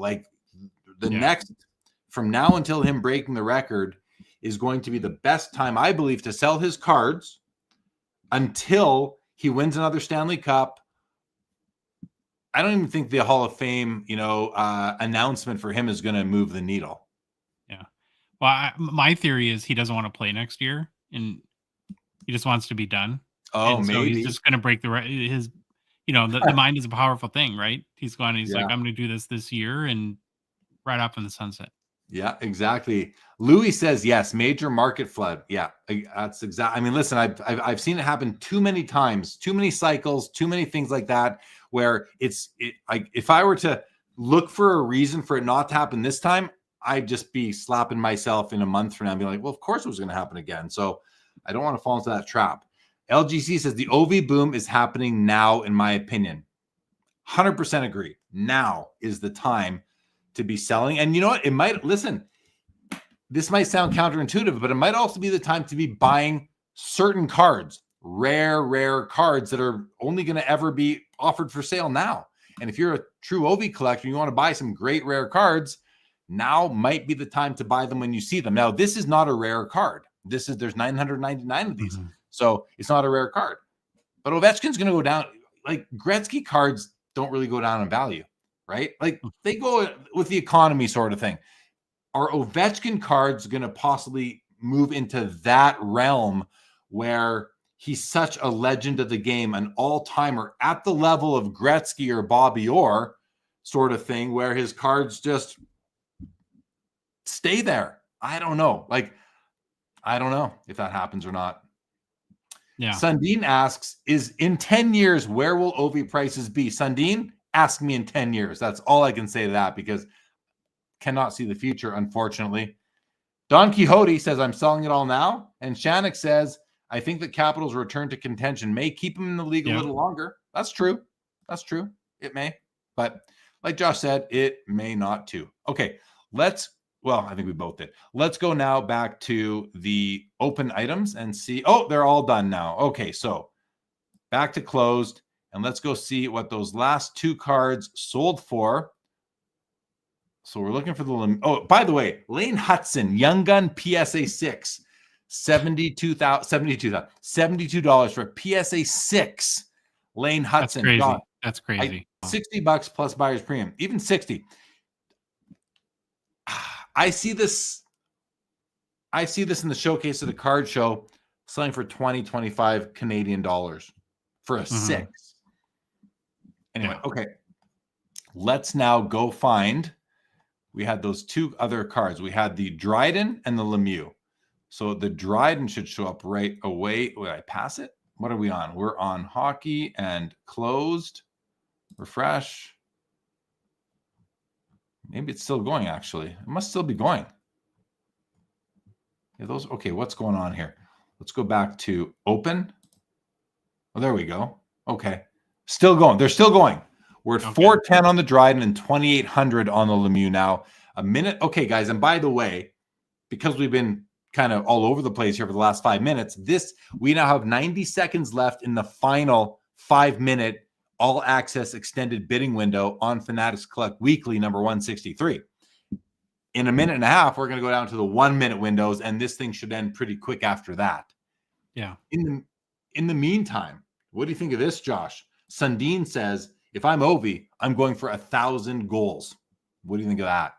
Next, from now until him breaking the record, is going to be the best time, I believe, to sell his cards until he wins another Stanley Cup. I don't even think the Hall of Fame, announcement for him is going to move the needle. Yeah. Well, my theory is he doesn't want to play next year, and he just wants to be done. Oh, and maybe. So he's just going to break his. The mind is a powerful thing, right? He's like, I'm going to do this year and right off in the sunset. Yeah, exactly. Louis says, yes, major market flood. Yeah, that's exactly. I mean, listen, I've seen it happen too many times, too many cycles, too many things like that, where if I were to look for a reason for it not to happen this time, I'd just be slapping myself in a month from now and be like, well, of course it was going to happen again. So I don't want to fall into that trap. LGC says the OV boom is happening now, in my opinion. 100% agree. Now is the time to be selling. And you know what? This might sound counterintuitive, but it might also be the time to be buying certain cards, rare cards that are only going to ever be offered for sale now. And if you're a true OV collector, you want to buy some great rare cards, now might be the time to buy them when you see them. Now, this is not a rare card. There's 999 of these. So it's not a rare card. But Ovechkin's going to go down. Gretzky cards don't really go down in value, right? They go with the economy sort of thing. are Ovechkin cards going to possibly move into that realm where he's such a legend of the game, an all-timer at the level of Gretzky or Bobby Orr sort of thing, where his cards just stay there? I don't know. I don't know if that happens or not. Yeah. Sundin asks, is in 10 years, where will Ovi prices be? Sundin, ask me in 10 years. That's all I can say to that, because cannot see the future, unfortunately. Don Quixote says, I'm selling it all now. And Shannock says, I think that Capitals' return to contention may keep him in the league a little longer. That's true. That's true. It may. But like Josh said, it may not too. Okay, I think we both did. Let's go now back to the open items and see. Oh, they're all done now. Okay, so back to closed. And let's go see what those last 2 cards sold for. So we're looking for the... Oh, by the way, Lane Hudson, Young Gun PSA 6. $72 for a PSA 6. Lane Hudson. That's crazy. That's crazy. $60 plus buyer's premium. Even 60. I see this in the showcase of the card show selling for 25 Canadian dollars for a 6. Anyway, okay. Let's now go find. We had those 2 other cards. We had the Dryden and the Lemieux. So the Dryden should show up right away. Would I pass it? What are we on? We're on hockey and closed. Refresh. Maybe it's still going, actually. It must still be going. Yeah, those. Okay, what's going on here? Let's go back to open. Oh, there we go. Okay. Still going. They're still going. We're at 410 on the Dryden and 2,800 on the Lemieux now. A minute. Okay, guys. And by the way, because we've been kind of all over the place here for the last 5 minutes, we now have 90 seconds left in the final 5-minute all access extended bidding window on Fanatics Collect Weekly number 163. In a minute and a half, we're going to go down to the 1-minute windows, and this thing should end pretty quick after that. Yeah. In the meantime, what do you think of this, Josh? Sundin says, if I'm Ovi, I'm going for 1,000 goals. What do you think of that?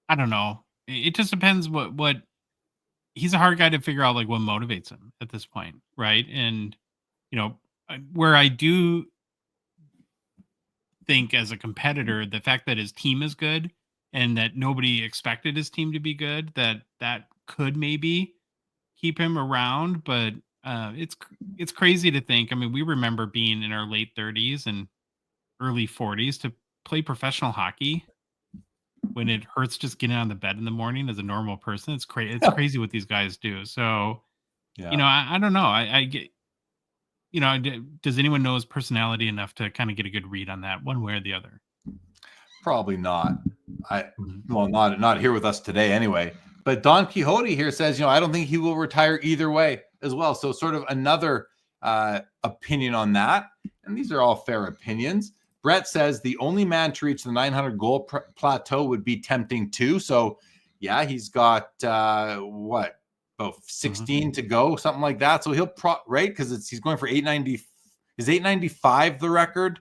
I don't know. It just depends what he's a hard guy to figure out, like what motivates him at this point, right? And where I do think as a competitor, the fact that his team is good and that nobody expected his team to be good, that could maybe keep him around. But it's crazy to think. I mean, we remember being in our late 30s and early 40s to play professional hockey when it hurts just getting on the bed in the morning as a normal person. It's crazy. It's crazy what these guys do. So, I don't know. I get, does anyone know his personality enough to kind of get a good read on that one way or the other? Probably not. Not here with us today anyway. But Don Quixote here says, I don't think he will retire either way as well. So sort of another opinion on that. And these are all fair opinions. Brett says the only man to reach the 900 goal plateau would be tempting too. So, yeah, he's got about 16 to go, something like that. So he'll right because he's going for 890. Is 895 the record?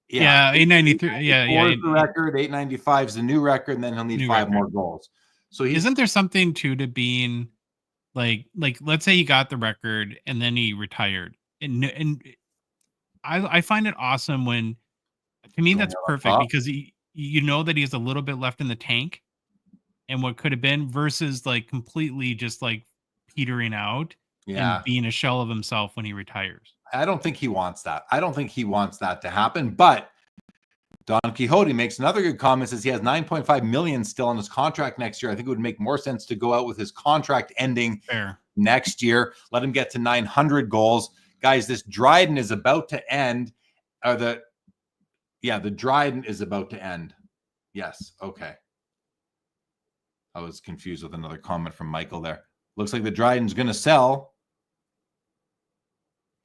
Yeah, 893. Yeah, is the record. 895 is the new record, and then he'll need 5 more goals. So isn't there something too to being like let's say he got the record and then he retired, and I find it awesome when, to me, that's perfect because you know that he has a little bit left in the tank and what could have been versus like completely just like petering out and being a shell of himself when he retires. I don't think he wants that. I don't think he wants that to happen. But Don Quixote makes another good comment, says he has $9.5 million still on his contract next year. I think it would make more sense to go out with his contract ending next year. Let him get to 900 goals. Guys, this Dryden is about to end. The Dryden is about to end. Yes. Okay. I was confused with another comment from Michael there. Looks like the Dryden's going to sell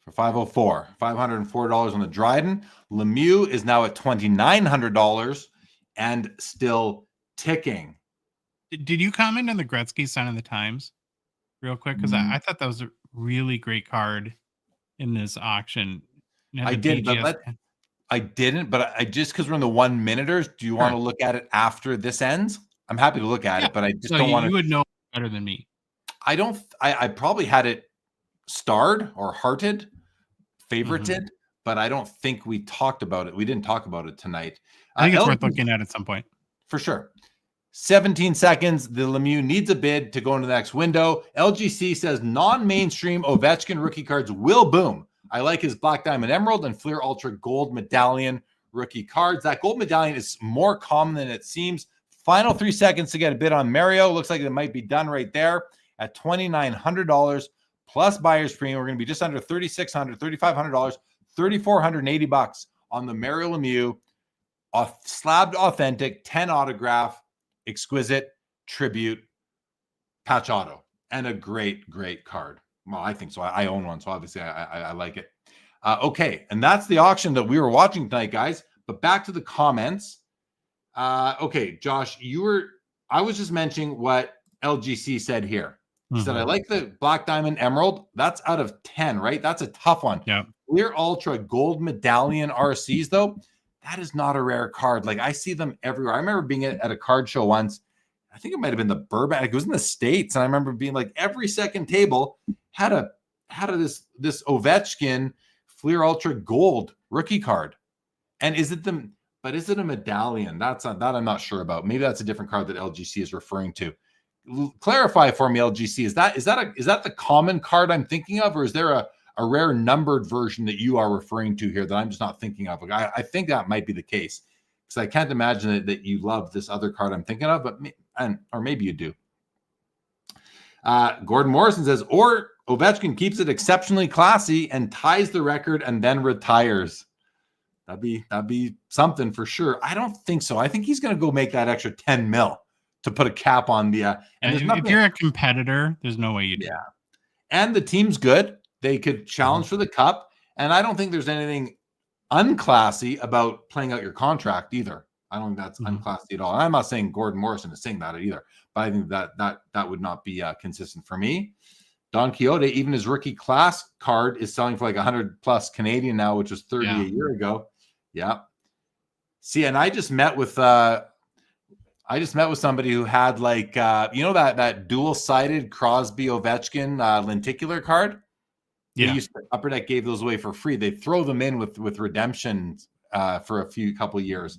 for $504 on the Dryden. Lemieux is now at $2,900 and still ticking. Did you comment on the Gretzky sign in the Times real quick? Because I thought that was a really great card in this auction. I did, but I didn't, but I just because we're in the 1 minuters. Do you want to look at it after this ends? I'm happy to look at it, but I just don't want to. You would know better than me. I don't. I probably had it starred or hearted, favorited, but I don't think we talked about it. We didn't talk about it tonight. I think it's worth looking at some point. For sure. 17 seconds. The Lemieux needs a bid to go into the next window. LGC says non-mainstream Ovechkin rookie cards will boom. I like his Black Diamond Emerald and Fleer Ultra Gold Medallion rookie cards. That gold medallion is more common than it seems. Final 3 seconds to get a bid on Mario. Looks like it might be done right there at $2,900 plus buyer's premium. We're going to be just under $3,600, $3,500, $3,480 on the Mario Lemieux slabbed authentic 10 autograph exquisite tribute patch auto, and a great card. Well, I think so. I own one, so obviously I like it. Okay, and that's the auction that we were watching tonight, guys. But back to the comments. Okay, Josh, I was just mentioning what LGC said here. He said, I like the Black Diamond Emerald. That's out of 10, right? That's a tough one. Yeah. Clear Ultra Gold Medallion RCs, though, that is not a rare card. Like, I see them everywhere. I remember being at a card show once. I think it might have been the Burbank. It was in the States, and I remember being like, every second table had this Ovechkin Fleer Ultra Gold rookie card. And is it a medallion? That I'm not sure about. Maybe that's a different card that LGC is referring to. Clarify for me, LGC. Is that the common card I'm thinking of, or is there a rare numbered version that you are referring to here that I'm just not thinking of? Like, I think that might be the case, because I can't imagine that you love this other card I'm thinking of, or maybe you do. Gordon Morrison says, or Ovechkin keeps it exceptionally classy and ties the record and then retires. That'd be something for sure. I don't think so. I think he's going to go make that extra 10 mil to put a cap on the. And if you're a competitor, there's no way you do. Yeah, and the team's good. They could challenge for the cup, and I don't think there's anything unclassy about playing out your contract either. I don't think that's unclassy at all. And I'm not saying Gordon Morrison is saying that either, but I think that would not be consistent for me. Don Quixote, even his rookie class card is selling for like 100 plus Canadian now, which was 30 a year ago. Yeah. See, and I just met with somebody who had like that dual-sided Crosby Ovechkin lenticular card. Yeah. Upper Deck gave those away for free. They throw them in with redemption for a couple years.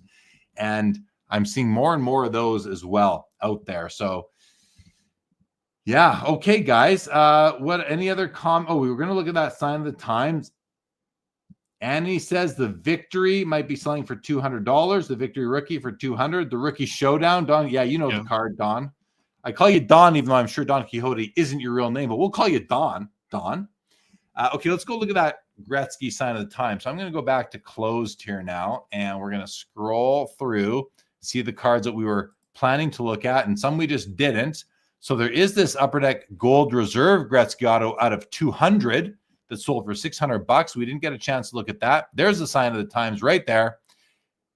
And I'm seeing more and more of those as well out there. So yeah. Okay, guys. Any other we were going to look at that sign of the times. Annie says the victory might be selling for $200. The victory rookie for $200. The rookie showdown, Don. Yeah, you know the card, Don. I call you Don, even though I'm sure Don Quixote isn't your real name, but we'll call you Don. Okay, let's go look at that Gretzky sign of the time. So I'm going to go back to closed here now, and we're going to scroll through, see the cards that we were planning to look at, and some we just didn't. So there is this Upper Deck Gold Reserve Gretzky auto out of 200 that sold for $600. We didn't get a chance to look at that. There's the sign of the times right there.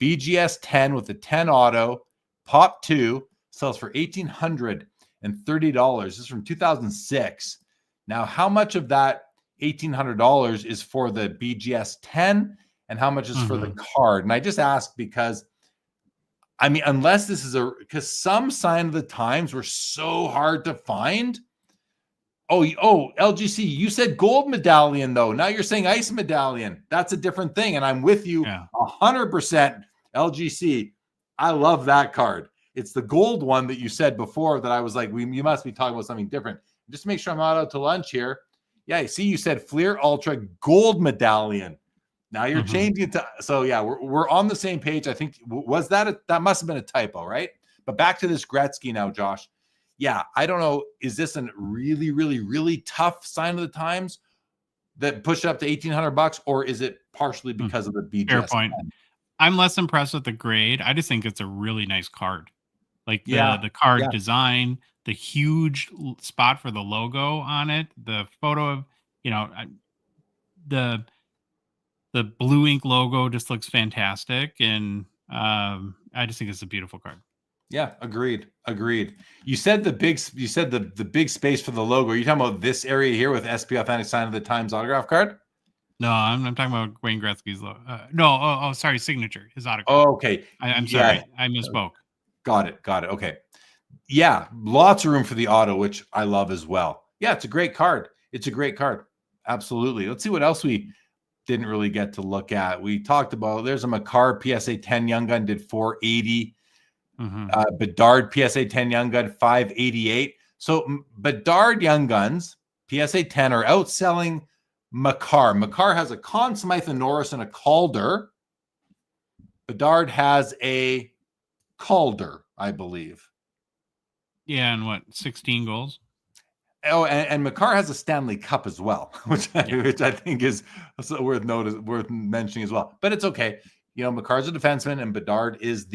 BGS 10 with the 10 auto, Pop 2, sells for $1,830. This is from 2006. Now, how much of that $1,800 is for the BGS 10 and how much is for the card? And I just ask because, I mean, unless this is because some sign of the times were so hard to find. Oh, LGC, you said gold medallion, though. Now you're saying ice medallion. That's a different thing. And I'm with you 100%, LGC. I love that card. It's the gold one that you said before that I was like, you must be talking about something different. Just make sure I'm not out to lunch here. Yeah, see, you said Fleer Ultra Gold Medallion. Now you're changing it to, so yeah, we're on the same page. I think, that must have been a typo, right? But back to this Gretzky now, Josh. Yeah, I don't know. Is this a really, really, really tough sign of the times that pushed it up to $1,800, or is it partially because of the BGS? Fair point. I'm less impressed with the grade. I just think it's a really nice card. Like the card design, the huge spot for the logo on it, the photo of, the blue ink logo just looks fantastic. And I just think it's a beautiful card. Yeah, agreed. You said the big space for the logo. Are you talking about this area here with SPF and sign of the times autograph card? No, I'm talking about Wayne Gretzky's. No, sorry, signature, his autograph. Oh, okay. I'm Yeah. sorry, I misspoke. Got it. Okay. Yeah, lots of room for the auto, which I love as well. Yeah, it's a great card. Absolutely. Let's see what else we didn't really get to look at. We talked about, there's a Makar PSA 10 Young Gun, did 480. Bedard PSA 10 Young Gun, 588. So Bedard Young Guns PSA 10 are outselling Makar. Makar has a Conn Smythe and Norris and a Calder. Bedard has a Calder, I believe. Yeah, and what, 16 goals? Oh, and Makar has a Stanley Cup as well, which I think is worth mentioning as well. But it's okay. You know, Makar's a defenseman, and Bedard is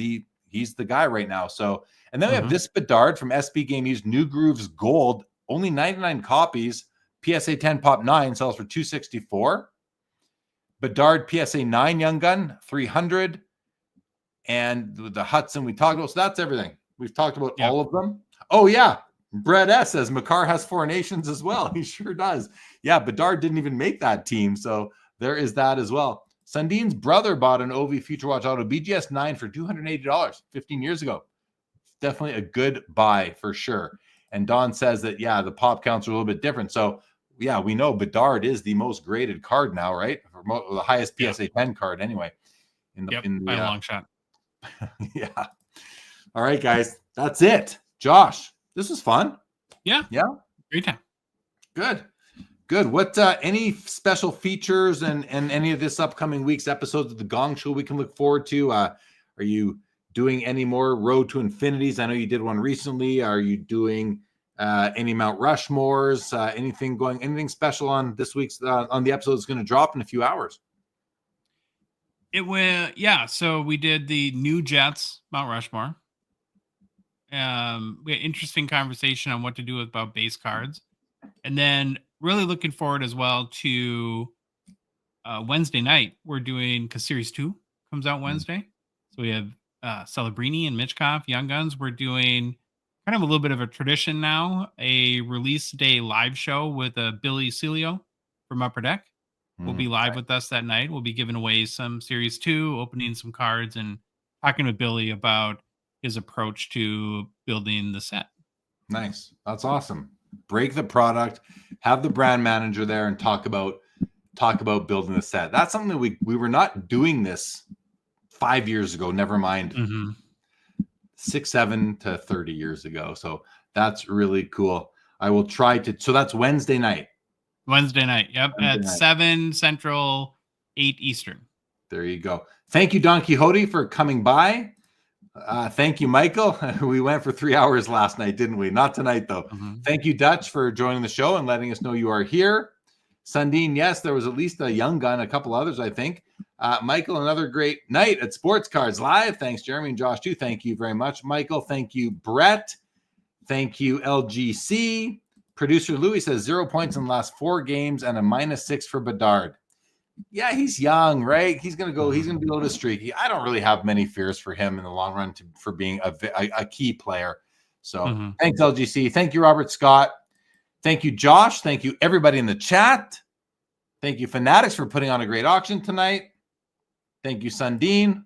he's the guy right now. So, and then we have this Bedard from SB Game Used New Grooves Gold, only 99 copies. PSA 10 Pop 9 sells for $264. Bedard PSA 9 Young Gun, 300. And the Hudson we talked about. So that's everything. We've talked about all of them. Oh, yeah. Brett S. says Makar has 4 nations as well. He sure does. Yeah, Bedard didn't even make that team. So there is that as well. Sundin's brother bought an OV Future Watch Auto BGS 9 for $280 15 years ago. Definitely a good buy for sure. And Don says that, yeah, the pop counts are a little bit different. So, yeah, we know Bedard is the most graded card now, right? The highest PSA 10 card anyway. By a long shot. Yeah. All right, guys. That's it. Josh, this was fun. Yeah. Great time. Good. What any special features and any of this upcoming week's episodes of the Gong Show we can look forward to? Are you doing any more Road to Infinities? I know you did one recently. Are you doing any Mount Rushmores? Anything special on this week's on the episode that's going to drop in a few hours? It went, so we did the new Jets Mount Rushmore. We had interesting conversation on what to do about base cards, and then really looking forward as well to Wednesday night. We're doing, because Series 2 comes out Wednesday, so we have Celebrini and Mitchkov Young Guns. We're doing kind of a little bit of a tradition now, a release day live show with Billy Celio from Upper Deck. Will be live with us that night. We'll be giving away some Series 2, opening some cards, and talking with Billy about his approach to building the set. Nice. That's awesome. Break the product, have the brand manager there, and talk about building the set. That's something that we were not doing this 5 years ago, never mind 6, 7 to 30 years ago. So that's really cool. I will try to. So that's Wednesday night. Yep. At 7 Central, 8 Eastern. There you go. Thank you, Don Quixote, for coming by. Thank you, Michael. We went for 3 hours last night, didn't we? Not tonight, though. Thank you, Dutch, for joining the show and letting us know you are here. Sundin, yes, there was at least a Young Gun, a couple others, I think. Michael, another great night at Sports Cards Live. Thanks, Jeremy and Josh, too. Thank you very much, Michael. Thank you, Brett. Thank you, LGC. Producer Louis says 0 points in the last 4 games and a -6 for Bedard. Yeah, he's young, right? He's going to be a little bit streaky. I don't really have many fears for him in the long run for being a key player. So thanks, LGC. Thank you, Robert Scott. Thank you, Josh. Thank you, everybody in the chat. Thank you, Fanatics, for putting on a great auction tonight. Thank you, Sundin.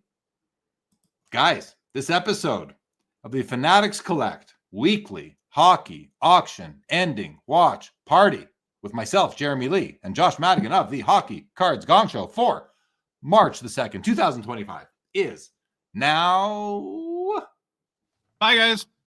Guys, this episode of the Fanatics Collect Weekly Hockey Auction Ending Watch Party with myself, Jeremy Lee, and Josh Madigan of the Hockey Cards Gong Show for March the 2nd, 2025 is now. Bye, guys.